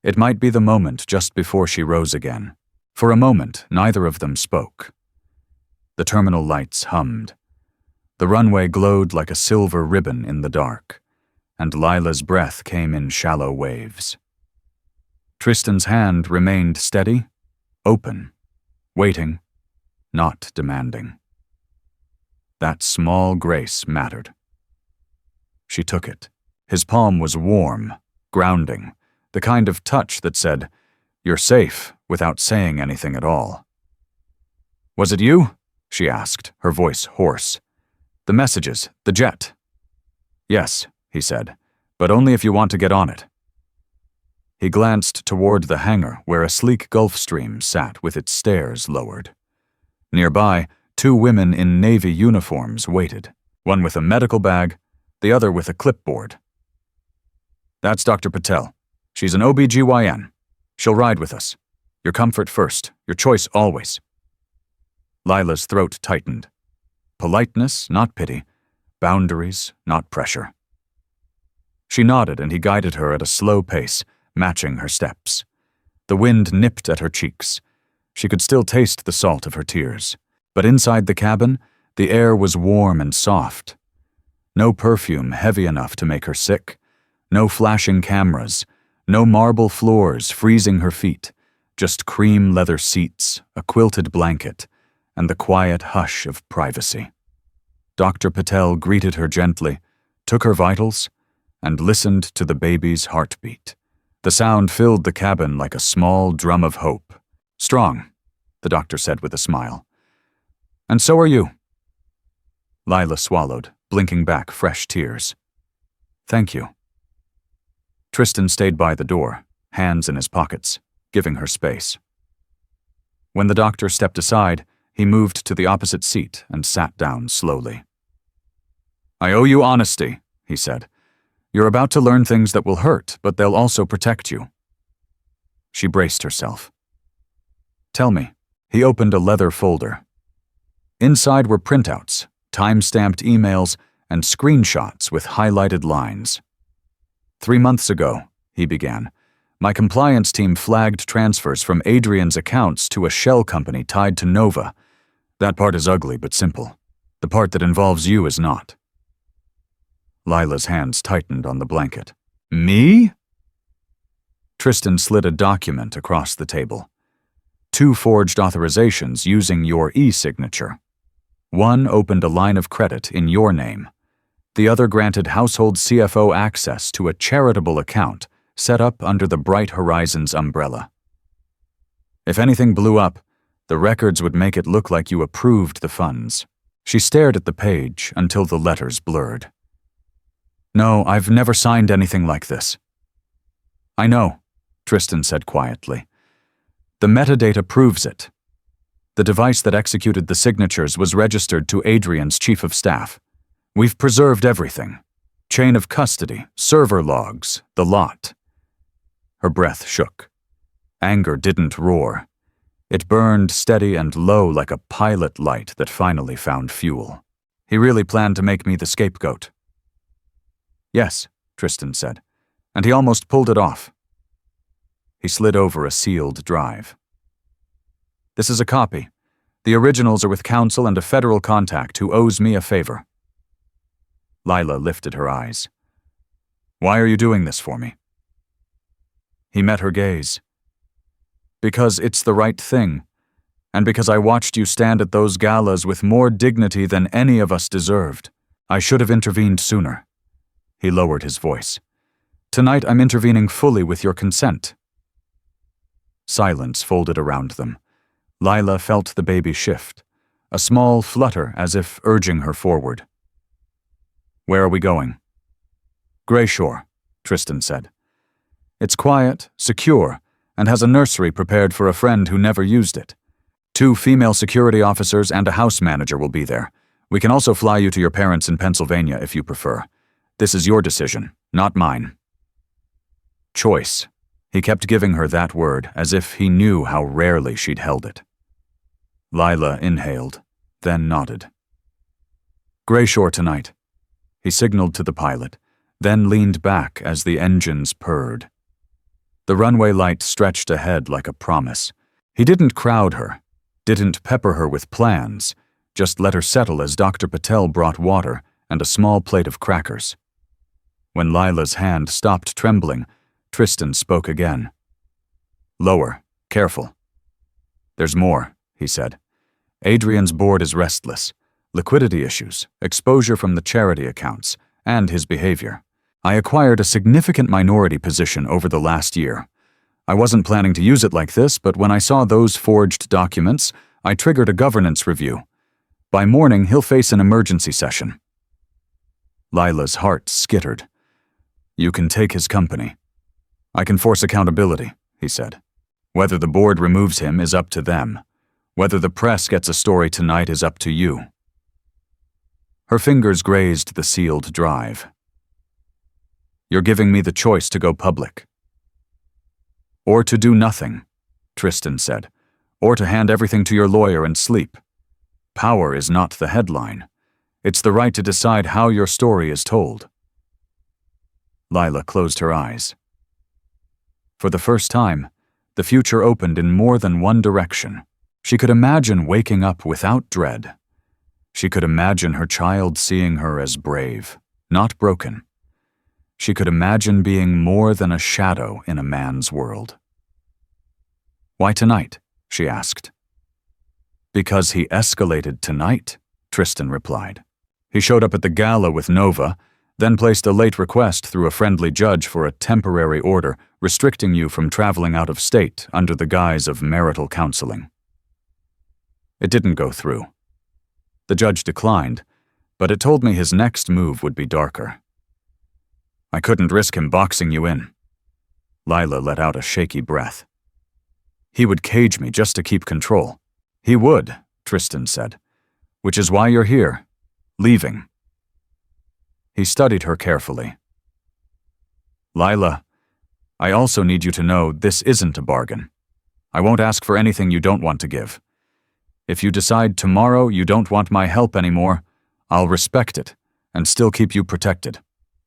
It might be the moment just before she rose again. For a moment, neither of them spoke. The terminal lights hummed. The runway glowed like a silver ribbon in the dark, and Lila's breath came in shallow waves. Tristan's hand remained steady, open, waiting, not demanding. That small grace mattered. She took it. His palm was warm, grounding, the kind of touch that said, "You're safe," without saying anything at all. "Was it you?" she asked, her voice hoarse. "The messages, the jet." "Yes," he said, "but only if you want to get on it." He glanced toward the hangar where a sleek Gulfstream sat with its stairs lowered. Nearby, 2 women in Navy uniforms waited, one with a medical bag, the other with a clipboard. "That's Dr. Patel. She's an OB-GYN. She'll ride with us. Your comfort first, your choice always." Lila's throat tightened. Politeness, not pity. Boundaries, not pressure. She nodded and he guided her at a slow pace, matching her steps. The wind nipped at her cheeks. She could still taste the salt of her tears. But inside the cabin, the air was warm and soft. No perfume heavy enough to make her sick. No flashing cameras. No marble floors freezing her feet. Just cream leather seats, a quilted blanket, and the quiet hush of privacy. Dr. Patel greeted her gently, took her vitals, and listened to the baby's heartbeat. The sound filled the cabin like a small drum of hope. "Strong," the doctor said with a smile. "And so are you." Lila swallowed, blinking back fresh tears. "Thank you." Tristan stayed by the door, hands in his pockets, giving her space. When the doctor stepped aside, he moved to the opposite seat and sat down slowly. "I owe you honesty," he said. "You're about to learn things that will hurt, but they'll also protect you." She braced herself. "Tell me." He opened a leather folder. Inside were printouts, time-stamped emails, and screenshots with highlighted lines. 3 months ago, he began, my compliance team flagged transfers from Adrian's accounts to a shell company tied to Nova. That part is ugly but simple. The part that involves you is not. Lila's hands tightened on the blanket. "Me?" Tristan slid a document across the table. 2 forged authorizations using your e-signature. One opened a line of credit in your name. The other granted household CFO access to a charitable account set up under the Bright Horizons umbrella. If anything blew up, the records would make it look like you approved the funds. She stared at the page until the letters blurred. "No, I've never signed anything like this." "I know," Tristan said quietly. "The metadata proves it. The device that executed the signatures was registered to Adrian's chief of staff. We've preserved everything. Chain of custody, server logs, the lot." Her breath shook. Anger didn't roar. It burned steady and low like a pilot light that finally found fuel. He really planned to make me the scapegoat. Yes, Tristan said, and he almost pulled it off. He slid over a sealed drive. This is a copy. The originals are with counsel and a federal contact who owes me a favor. Lila lifted her eyes. Why are you doing this for me? He met her gaze. Because it's the right thing, and because I watched you stand at those galas with more dignity than any of us deserved. I should have intervened sooner. He lowered his voice. Tonight I'm intervening fully with your consent. Silence folded around them. Lila felt the baby shift, a small flutter as if urging her forward. Where are we going? Greyshore, Tristan said. It's quiet, secure, and has a nursery prepared for a friend who never used it. 2 female security officers and a house manager will be there. We can also fly you to your parents in Pennsylvania if you prefer. This is your decision, not mine. Choice. He kept giving her that word as if he knew how rarely she'd held it. Lila inhaled, then nodded. Greyshore tonight. He signaled to the pilot, then leaned back as the engines purred. The runway light stretched ahead like a promise. He didn't crowd her, didn't pepper her with plans, just let her settle as Dr. Patel brought water and a small plate of crackers. When Lila's hand stopped trembling, Tristan spoke again. Lower, careful. There's more, he said. Adrian's board is restless. Liquidity issues, exposure from the charity accounts, and his behavior. I acquired a significant minority position over the last year. I wasn't planning to use it like this, but when I saw those forged documents, I triggered a governance review. By morning, he'll face an emergency session. Lila's heart skittered. You can take his company. I can force accountability, he said. Whether the board removes him is up to them. Whether the press gets a story tonight is up to you. Her fingers grazed the sealed drive. You're giving me the choice to go public. Or to do nothing, Tristan said. Or to hand everything to your lawyer and sleep. Power is not the headline. It's the right to decide how your story is told. Lila closed her eyes. For the first time, the future opened in more than one direction. She could imagine waking up without dread. She could imagine her child seeing her as brave, not broken. She could imagine being more than a shadow in a man's world. Why tonight? She asked. Because he escalated tonight, Tristan replied. He showed up at the gala with Nova, then placed a late request through a friendly judge for a temporary order restricting you from traveling out of state under the guise of marital counseling. It didn't go through. The judge declined, but it told me his next move would be darker. I couldn't risk him boxing you in. Lila let out a shaky breath. He would cage me just to keep control. He would, Tristan said, which is why you're here, leaving. He studied her carefully. Lila, I also need you to know this isn't a bargain. I won't ask for anything you don't want to give. If you decide tomorrow you don't want my help anymore, I'll respect it and still keep you protected.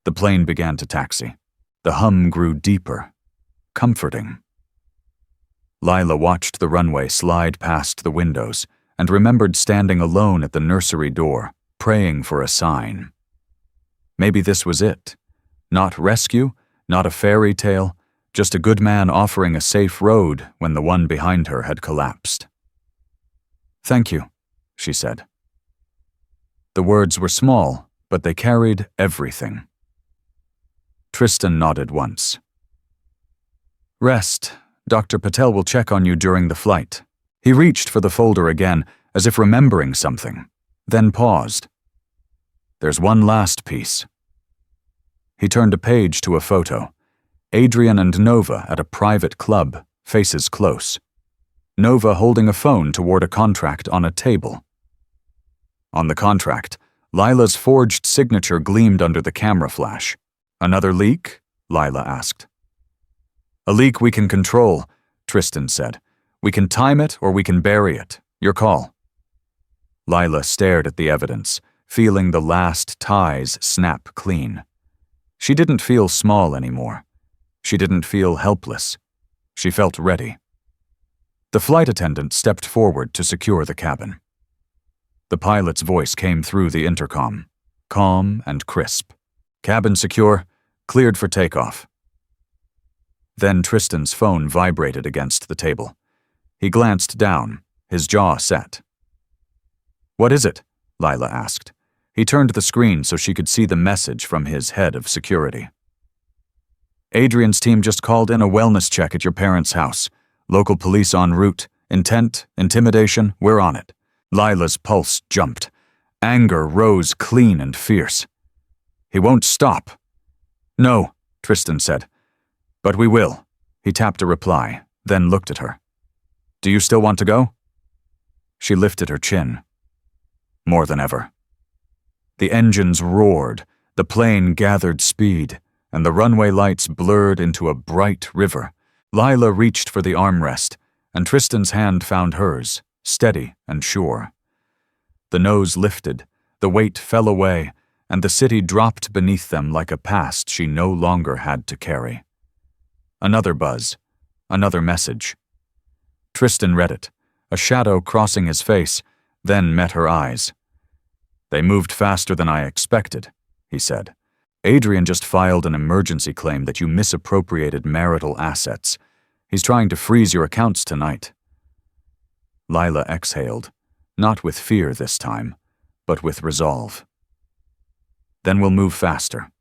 The plane began to taxi. The hum grew deeper, comforting. Lila watched the runway slide past the windows and remembered standing alone at the nursery door, praying for a sign. Maybe this was it. Not rescue, not a fairy tale, just a good man offering a safe road when the one behind her had collapsed. Thank you, she said. The words were small, but they carried everything. Tristan nodded once. Rest. Dr. Patel will check on you during the flight. He reached for the folder again, as if remembering something, then paused. There's one last piece. He turned a page to a photo. Adrian and Nova at a private club, faces close. Nova holding a phone toward a contract on a table. On the contract, Lila's forged signature gleamed under the camera flash. Another leak? Lila asked. A leak we can control, Tristan said. We can time it or we can bury it. Your call." Lila stared at the evidence, feeling the last ties snap clean. She didn't feel small anymore. She didn't feel helpless. She felt ready. The flight attendant stepped forward to secure the cabin. The pilot's voice came through the intercom, calm and crisp. "Cabin secure, cleared for takeoff." Then Tristan's phone vibrated against the table. He glanced down, his jaw set. "What is it?" Lila asked. He turned the screen so she could see the message from his head of security. "Adrian's team just called in a wellness check at your parents' house. Local police en route. Intent, intimidation, we're on it." Lila's pulse jumped. Anger rose clean and fierce. "He won't stop." "No," Tristan said. "But we will." He tapped a reply, then looked at her. "Do you still want to go?" She lifted her chin. "More than ever." The engines roared, the plane gathered speed, and the runway lights blurred into a bright river. Lila reached for the armrest, and Tristan's hand found hers, steady and sure. The nose lifted, the weight fell away, and the city dropped beneath them like a past she no longer had to carry. Another buzz, another message. Tristan read it, a shadow crossing his face, then met her eyes. "They moved faster than I expected," he said. "Adrian just filed an emergency claim that you misappropriated marital assets. He's trying to freeze your accounts tonight." Lila exhaled, not with fear this time, but with resolve. "Then we'll move faster."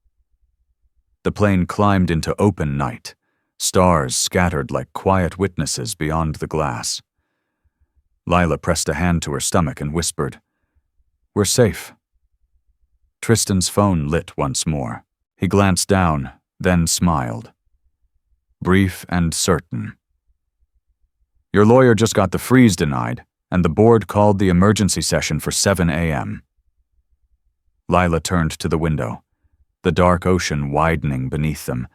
The plane climbed into open night, stars scattered like quiet witnesses beyond the glass. Lila pressed a hand to her stomach and whispered, "We're safe." Tristan's phone lit once more. He glanced down, then smiled. Brief and certain. "Your lawyer just got the freeze denied, and the board called the emergency session for 7 a.m. Lila turned to the window, the dark ocean widening beneath them,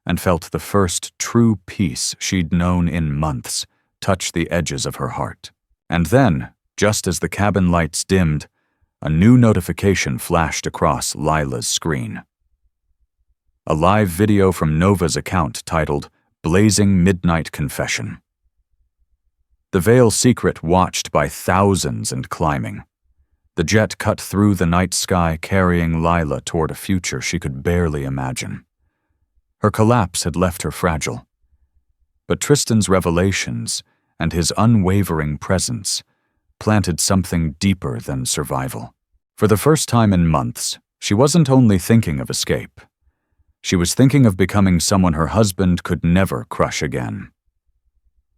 and felt the first true peace she'd known in months touch the edges of her heart. And then, just as the cabin lights dimmed, a new notification flashed across Lila's screen. A live video from Nova's account titled "Blazing Midnight Confession." The veil secret watched by thousands and climbing. The jet cut through the night sky, carrying Lila toward a future she could barely imagine. Her collapse had left her fragile. But Tristan's revelations and his unwavering presence planted something deeper than survival. For the first time in months, she wasn't only thinking of escape. She was thinking of becoming someone her husband could never crush again.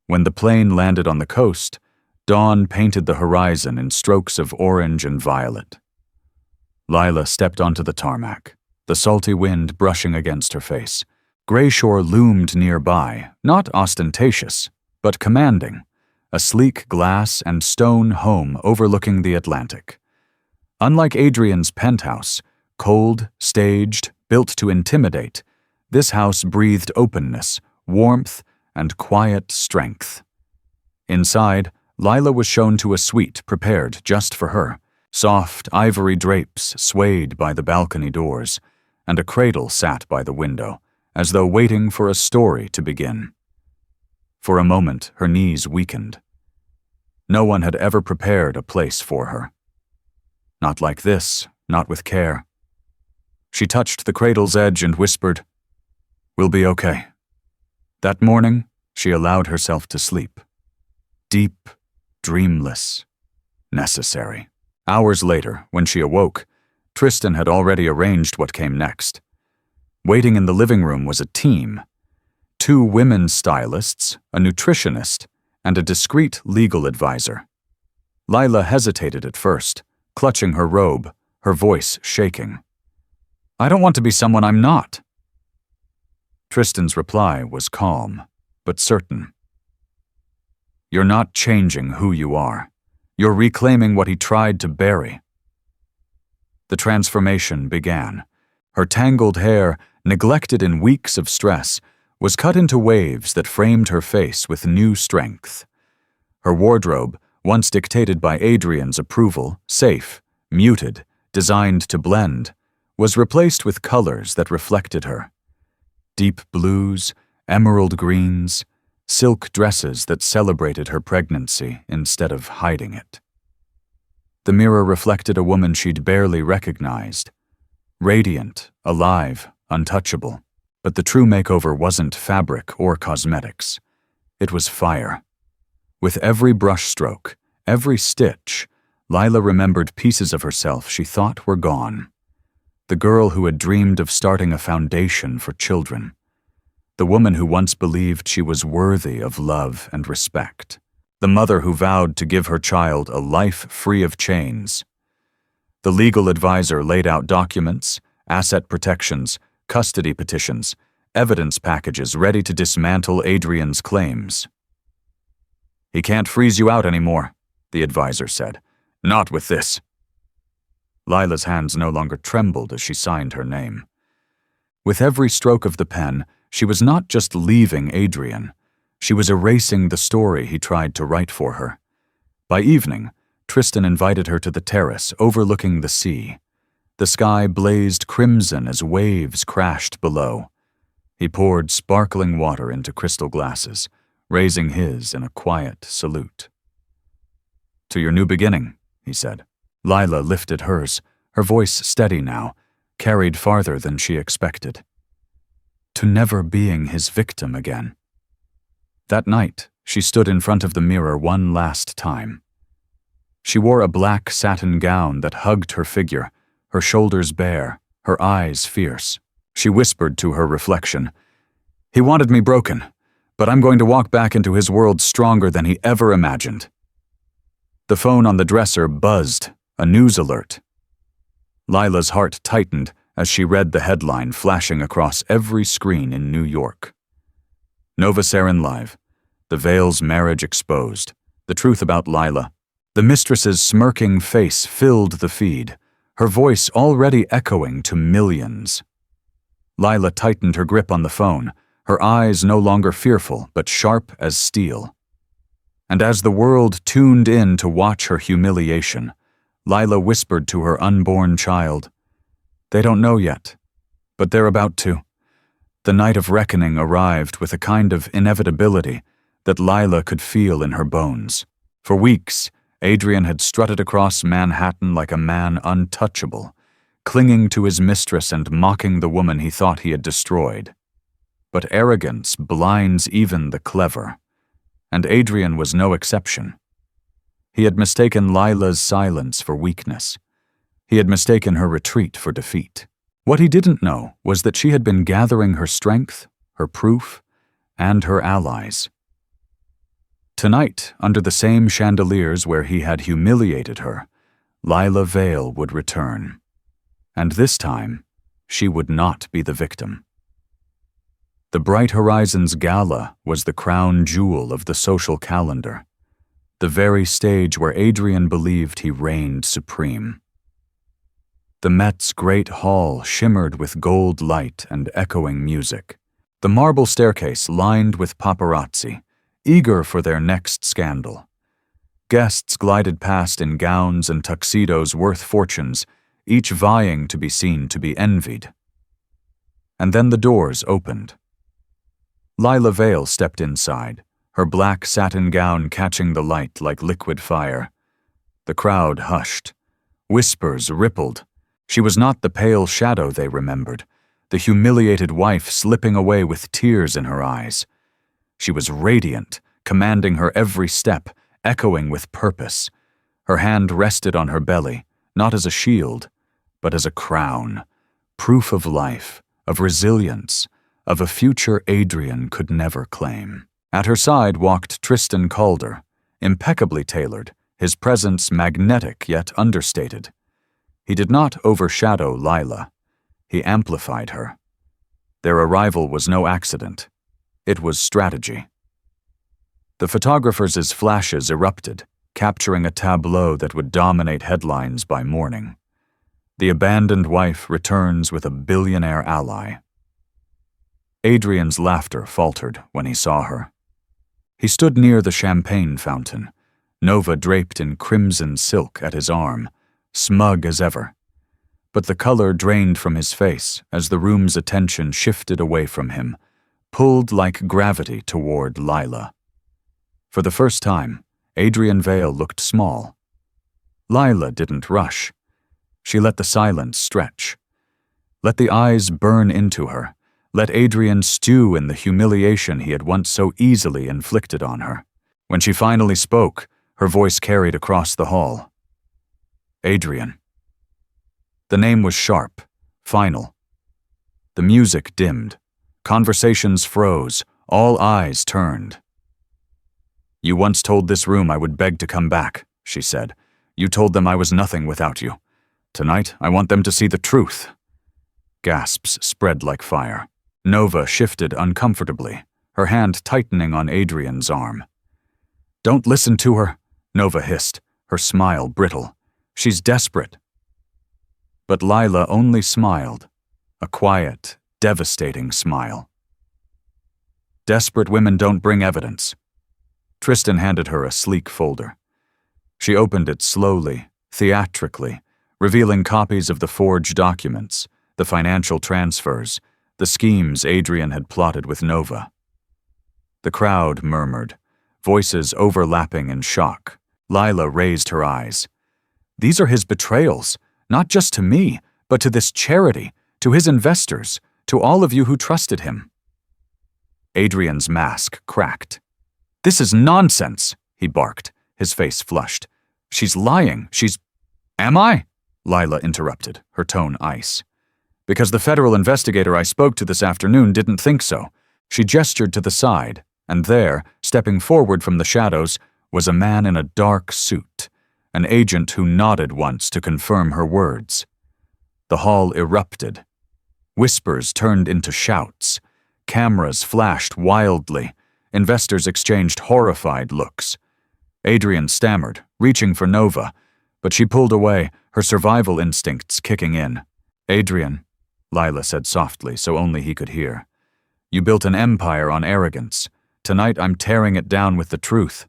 When the plane landed on the coast, dawn painted the horizon in strokes of orange and violet. Lila stepped onto the tarmac, the salty wind brushing against her face. Grayshore loomed nearby, not ostentatious, but commanding, a sleek glass and stone home overlooking the Atlantic. Unlike Adrian's penthouse, cold, staged, built to intimidate, this house breathed openness, warmth, and quiet strength. Inside, Lila was shown to a suite prepared just for her, soft ivory drapes swayed by the balcony doors, and a cradle sat by the window, as though waiting for a story to begin. For a moment, her knees weakened. No one had ever prepared a place for her. Not like this, not with care. She touched the cradle's edge and whispered, "We'll be okay." That morning, she allowed herself to sleep. Deep, dreamless, necessary. Hours later, when she awoke, Tristan had already arranged what came next. Waiting in the living room was a team. 2 women stylists, a nutritionist, and a discreet legal advisor. Lila hesitated at first, clutching her robe, her voice shaking. "I don't want to be someone I'm not." Tristan's reply was calm, but certain. "You're not changing who you are. You're reclaiming what he tried to bury." The transformation began. Her tangled hair, neglected in weeks of stress, was cut into waves that framed her face with new strength. Her wardrobe, once dictated by Adrian's approval, safe, muted, designed to blend, was replaced with colors that reflected her. Deep blues, emerald greens, silk dresses that celebrated her pregnancy instead of hiding it. The mirror reflected a woman she'd barely recognized. Radiant, alive, untouchable. But the true makeover wasn't fabric or cosmetics. It was fire. With every brushstroke, every stitch, Lila remembered pieces of herself she thought were gone. The girl who had dreamed of starting a foundation for children. The woman who once believed she was worthy of love and respect. The mother who vowed to give her child a life free of chains. The legal advisor laid out documents, asset protections, custody petitions, evidence packages ready to dismantle Adrian's claims. "He can't freeze you out anymore," the advisor said. "Not with this." Lila's hands no longer trembled as she signed her name. With every stroke of the pen, she was not just leaving Adrian. She was erasing the story he tried to write for her. By evening, Tristan invited her to the terrace overlooking the sea. The sky blazed crimson as waves crashed below. He poured sparkling water into crystal glasses, raising his in a quiet salute. "To your new beginning," he said. Lila lifted hers, her voice steady now, carried farther than she expected. To never being his victim again. That night, she stood in front of the mirror one last time. She wore a black satin gown that hugged her figure, her shoulders bare, her eyes fierce. She whispered to her reflection, "He wanted me broken, but I'm going to walk back into his world stronger than he ever imagined." The phone on the dresser buzzed, a news alert. Lila's heart tightened as she read the headline flashing across every screen in New York. Nova Sarin Live, the Vale's marriage exposed, the truth about Lila. The mistress's smirking face filled the feed, her voice already echoing to millions. Lila tightened her grip on the phone, her eyes no longer fearful but sharp as steel. And as the world tuned in to watch her humiliation, Lila whispered to her unborn child, "They don't know yet, but they're about to." The night of reckoning arrived with a kind of inevitability that Lila could feel in her bones. For weeks, Adrian had strutted across Manhattan like a man untouchable, clinging to his mistress and mocking the woman he thought he had destroyed. But arrogance blinds even the clever, and Adrian was no exception. He had mistaken Lila's silence for weakness. He had mistaken her retreat for defeat. What he didn't know was that she had been gathering her strength, her proof, and her allies. Tonight, under the same chandeliers where he had humiliated her, Lila Vale would return. And this time, she would not be the victim. The Bright Horizons Gala was the crown jewel of the social calendar, the very stage where Adrian believed he reigned supreme. The Met's great hall shimmered with gold light and echoing music. The marble staircase lined with paparazzi, eager for their next scandal. Guests glided past in gowns and tuxedos worth fortunes, each vying to be seen to be envied. And then the doors opened. Lila Vale stepped inside, her black satin gown catching the light like liquid fire. The crowd hushed. Whispers rippled. She was not the pale shadow they remembered, the humiliated wife slipping away with tears in her eyes. She was radiant, commanding her every step, echoing with purpose. Her hand rested on her belly, not as a shield, but as a crown, proof of life, of resilience, of a future Adrian could never claim. At her side walked Tristan Calder, impeccably tailored, his presence magnetic yet understated. He did not overshadow Lila. He amplified her. Their arrival was no accident. It was strategy. The photographers' flashes erupted, capturing a tableau that would dominate headlines by morning. The abandoned wife returns with a billionaire ally. Adrian's laughter faltered when he saw her. He stood near the champagne fountain, Nova draped in crimson silk at his arm, smug as ever. But the color drained from his face as the room's attention shifted away from him, pulled like gravity toward Lila. For the first time, Adrian Vale looked small. Lila didn't rush. She let the silence stretch. Let the eyes burn into her. Let Adrian stew in the humiliation he had once so easily inflicted on her. When she finally spoke, her voice carried across the hall. Adrian. The name was sharp, final. The music dimmed. Conversations froze. All eyes turned. You once told this room I would beg to come back, she said. You told them I was nothing without you. Tonight, I want them to see the truth. Gasps spread like fire. Nova shifted uncomfortably, her hand tightening on Adrian's arm. Don't listen to her, Nova hissed, her smile brittle. She's desperate. But Lila only smiled, a quiet, devastating smile. Desperate women don't bring evidence. Tristan handed her a sleek folder. She opened it slowly, theatrically, revealing copies of the forged documents, the financial transfers, the schemes Adrian had plotted with Nova. The crowd murmured, voices overlapping in shock. Lila raised her eyes. These are his betrayals, not just to me, but to this charity, to his investors, to all of you who trusted him. Adrian's mask cracked. This is nonsense, he barked, his face flushed. She's lying, Am I? Lila interrupted, her tone ice. Because the federal investigator I spoke to this afternoon didn't think so. She gestured to the side, and there, stepping forward from the shadows, was a man in a dark suit, an agent who nodded once to confirm her words. The hall erupted. Whispers turned into shouts. Cameras flashed wildly. Investors exchanged horrified looks. Adrian stammered, reaching for Nova, but she pulled away, her survival instincts kicking in. Adrian, Lila said softly so only he could hear. You built an empire on arrogance. Tonight I'm tearing it down with the truth.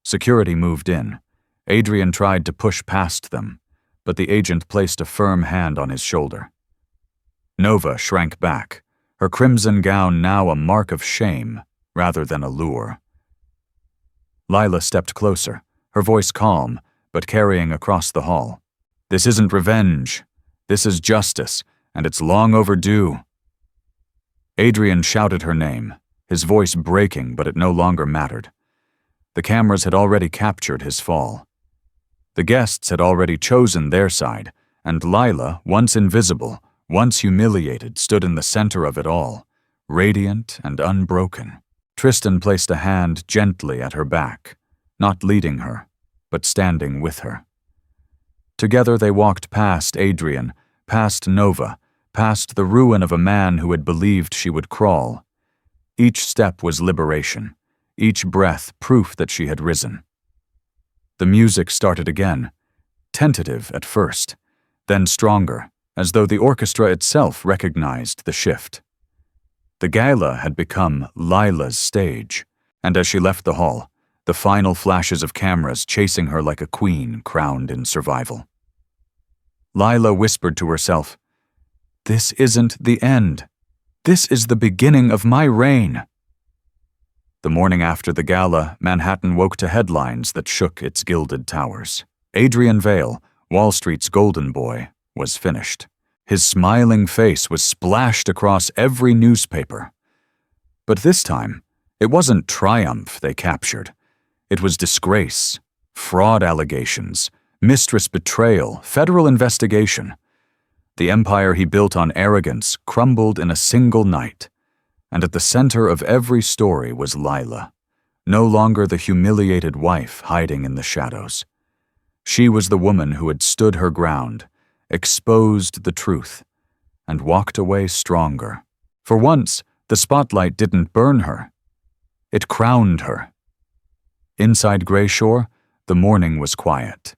Security moved in. Adrian tried to push past them, but the agent placed a firm hand on his shoulder. Nova shrank back, her crimson gown now a mark of shame rather than a lure. Lila stepped closer, her voice calm, but carrying across the hall. This isn't revenge. This is justice, and it's long overdue. Adrian shouted her name, his voice breaking, but it no longer mattered. The cameras had already captured his fall. The guests had already chosen their side, and Lila, once invisible, once humiliated, stood in the center of it all, radiant and unbroken. Tristan placed a hand gently at her back, not leading her, but standing with her. Together they walked past Adrian, past Nova, past the ruin of a man who had believed she would crawl. Each step was liberation, each breath proof that she had risen. The music started again, tentative at first, then stronger, as though the orchestra itself recognized the shift. The gala had become Lila's stage, and as she left the hall, the final flashes of cameras chasing her like a queen crowned in survival. Lila whispered to herself, "This isn't the end. This is the beginning of my reign." The morning after the gala, Manhattan woke to headlines that shook its gilded towers. Adrian Vale, Wall Street's golden boy, was finished. His smiling face was splashed across every newspaper. But this time, it wasn't triumph they captured. It was disgrace, fraud allegations, Mistress betrayal, federal investigation. The empire he built on arrogance crumbled in a single night. And at the center of every story was Lila, no longer the humiliated wife hiding in the shadows. She was the woman who had stood her ground, exposed the truth, and walked away stronger. For once, the spotlight didn't burn her. It crowned her. Inside Grayshore, the morning was quiet.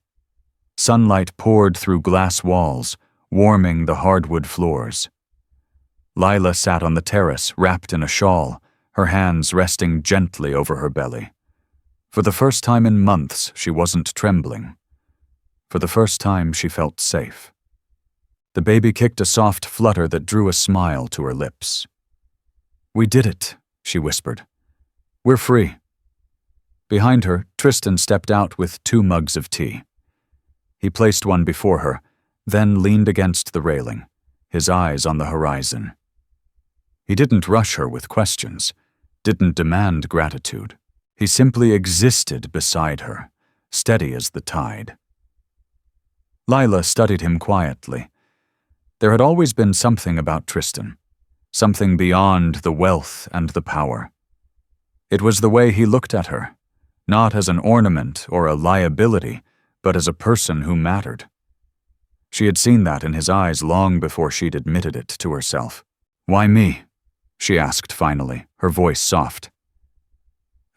Sunlight poured through glass walls, warming the hardwood floors. Lila sat on the terrace, wrapped in a shawl, her hands resting gently over her belly. For the first time in months, she wasn't trembling. For the first time, she felt safe. The baby kicked a soft flutter that drew a smile to her lips. "We did it," she whispered. "We're free." Behind her, Tristan stepped out with 2 mugs of tea. He placed one before her, then leaned against the railing, his eyes on the horizon. He didn't rush her with questions, didn't demand gratitude. He simply existed beside her, steady as the tide. Lila studied him quietly. There had always been something about Tristan, something beyond the wealth and the power. It was the way he looked at her, not as an ornament or a liability, but as a person who mattered. She had seen that in his eyes long before she'd admitted it to herself. "Why me?" she asked finally, her voice soft.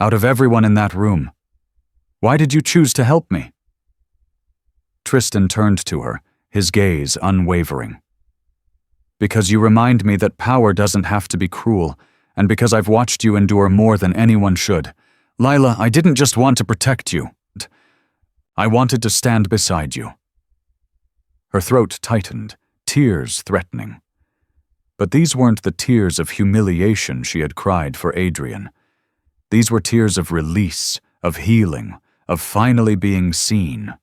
"Out of everyone in that room, why did you choose to help me?" Tristan turned to her, his gaze unwavering. "Because you remind me that power doesn't have to be cruel, and because I've watched you endure more than anyone should. Lila, I didn't just want to protect you. I wanted to stand beside you." Her throat tightened, tears threatening. But these weren't the tears of humiliation she had cried for Adrian. These were tears of release, of healing, of finally being seen.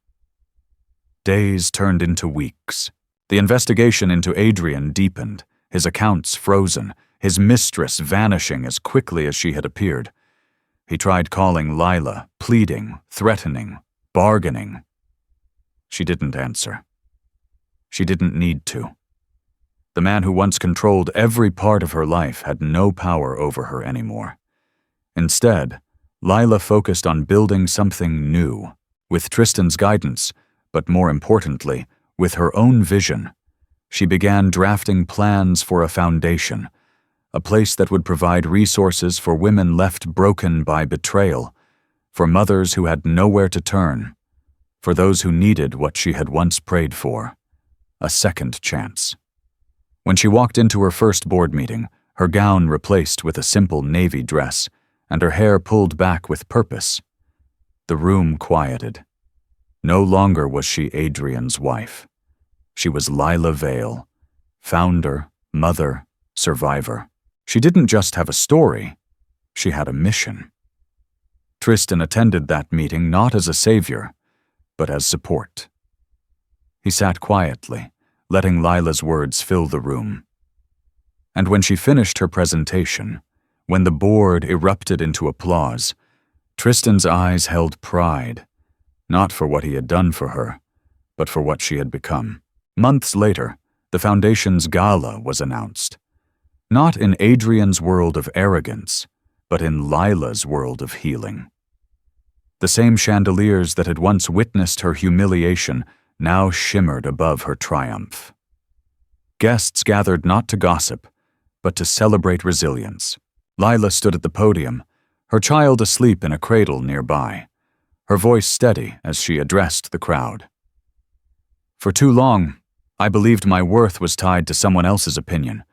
Days turned into weeks. The investigation into Adrian deepened, his accounts frozen, his mistress vanishing as quickly as she had appeared. He tried calling Lila, pleading, threatening, bargaining. She didn't answer. She didn't need to. The man who once controlled every part of her life had no power over her anymore. Instead, Lila focused on building something new, with Tristan's guidance, but more importantly, with her own vision. She began drafting plans for a foundation, a place that would provide resources for women left broken by betrayal, for mothers who had nowhere to turn, for those who needed what she had once prayed for, a second chance. When she walked into her first board meeting, her gown replaced with a simple navy dress, and her hair pulled back with purpose, the room quieted. No longer was she Adrian's wife. She was Lila Vale, founder, mother, survivor. She didn't just have a story, she had a mission. Tristan attended that meeting not as a savior, but as support. He sat quietly, letting Lila's words fill the room. And when she finished her presentation, when the board erupted into applause, Tristan's eyes held pride, not for what he had done for her, but for what she had become. Months later, the foundation's gala was announced. Not in Adrian's world of arrogance, but in Lila's world of healing. The same chandeliers that had once witnessed her humiliation now shimmered above her triumph. Guests gathered not to gossip, but to celebrate resilience. Lila stood at the podium, her child asleep in a cradle nearby, her voice steady as she addressed the crowd. "For too long, I believed my worth was tied to someone else's opinion.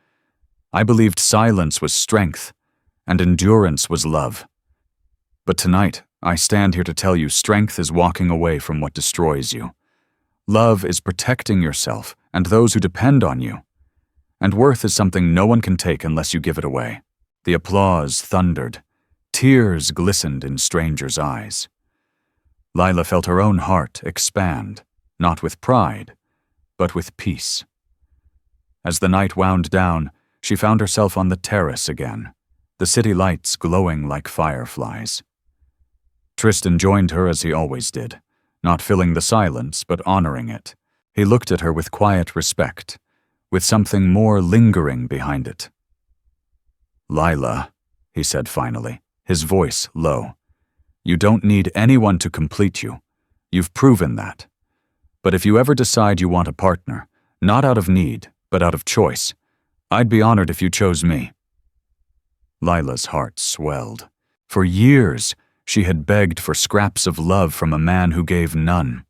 I believed silence was strength, and endurance was love. But tonight, I stand here to tell you strength is walking away from what destroys you. Love is protecting yourself and those who depend on you. And worth is something no one can take unless you give it away." The applause thundered. Tears glistened in strangers' eyes. Lila felt her own heart expand, not with pride, but with peace. As the night wound down, she found herself on the terrace again, the city lights glowing like fireflies. Tristan joined her as he always did, not filling the silence but honoring it. He looked at her with quiet respect, with something more lingering behind it. "Lila," he said finally, his voice low, "you don't need anyone to complete you. You've proven that. But if you ever decide you want a partner, not out of need, but out of choice, I'd be honored if you chose me." Lila's heart swelled. For years, she had begged for scraps of love from a man who gave none.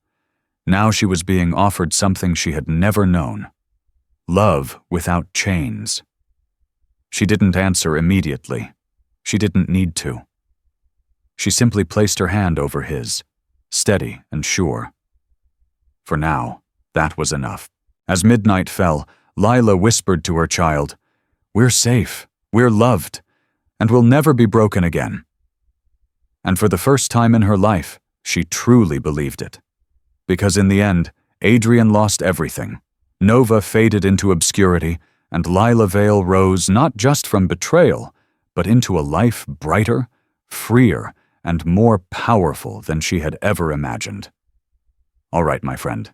Now she was being offered something she had never known. Love without chains. She didn't answer immediately. She didn't need to. She simply placed her hand over his, steady and sure. For now, that was enough. As midnight fell, Lila whispered to her child, "We're safe, we're loved, and we'll never be broken again." And for the first time in her life, she truly believed it. Because in the end, Adrian lost everything. Nova faded into obscurity, and Lila Vale rose not just from betrayal, but into a life brighter, freer, and more powerful than she had ever imagined. All right, my friend.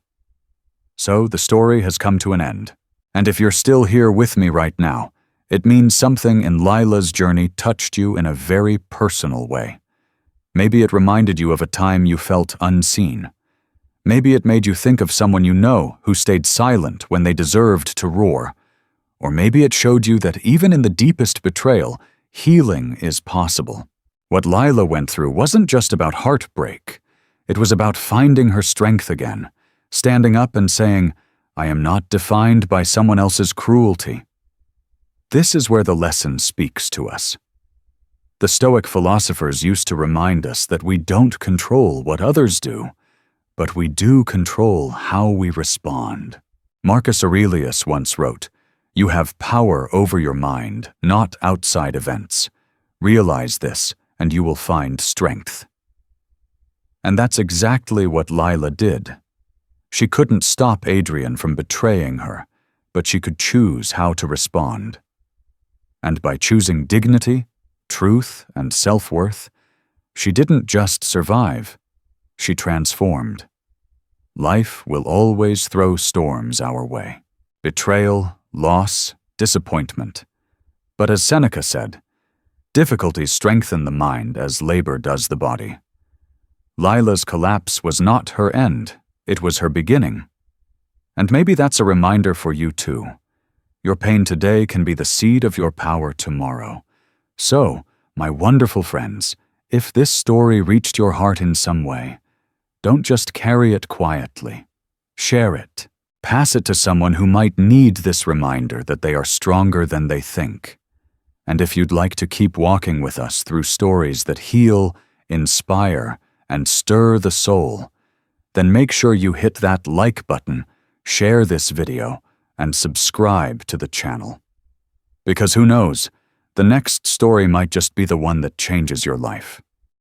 So the story has come to an end. And if you're still here with me right now, it means something in Lila's journey touched you in a very personal way. Maybe it reminded you of a time you felt unseen. Maybe it made you think of someone you know who stayed silent when they deserved to roar. Or maybe it showed you that even in the deepest betrayal, healing is possible. What Lila went through wasn't just about heartbreak. It was about finding her strength again, standing up and saying, "I am not defined by someone else's cruelty." This is where the lesson speaks to us. The Stoic philosophers used to remind us that we don't control what others do, but we do control how we respond. Marcus Aurelius once wrote, "You have power over your mind, not outside events. Realize this, and you will find strength." And that's exactly what Lila did. She couldn't stop Adrian from betraying her, but she could choose how to respond. And by choosing dignity, truth, and self-worth, she didn't just survive, she transformed. Life will always throw storms our way. Betrayal, loss, disappointment. But as Seneca said, difficulties strengthen the mind as labor does the body. Lila's collapse was not her end, it was her beginning. And maybe that's a reminder for you too. Your pain today can be the seed of your power tomorrow. So, my wonderful friends, if this story reached your heart in some way, don't just carry it quietly. Share it. Pass it to someone who might need this reminder that they are stronger than they think. And if you'd like to keep walking with us through stories that heal, inspire, and stir the soul, then make sure you hit that like button, share this video, and subscribe to the channel. Because who knows, the next story might just be the one that changes your life.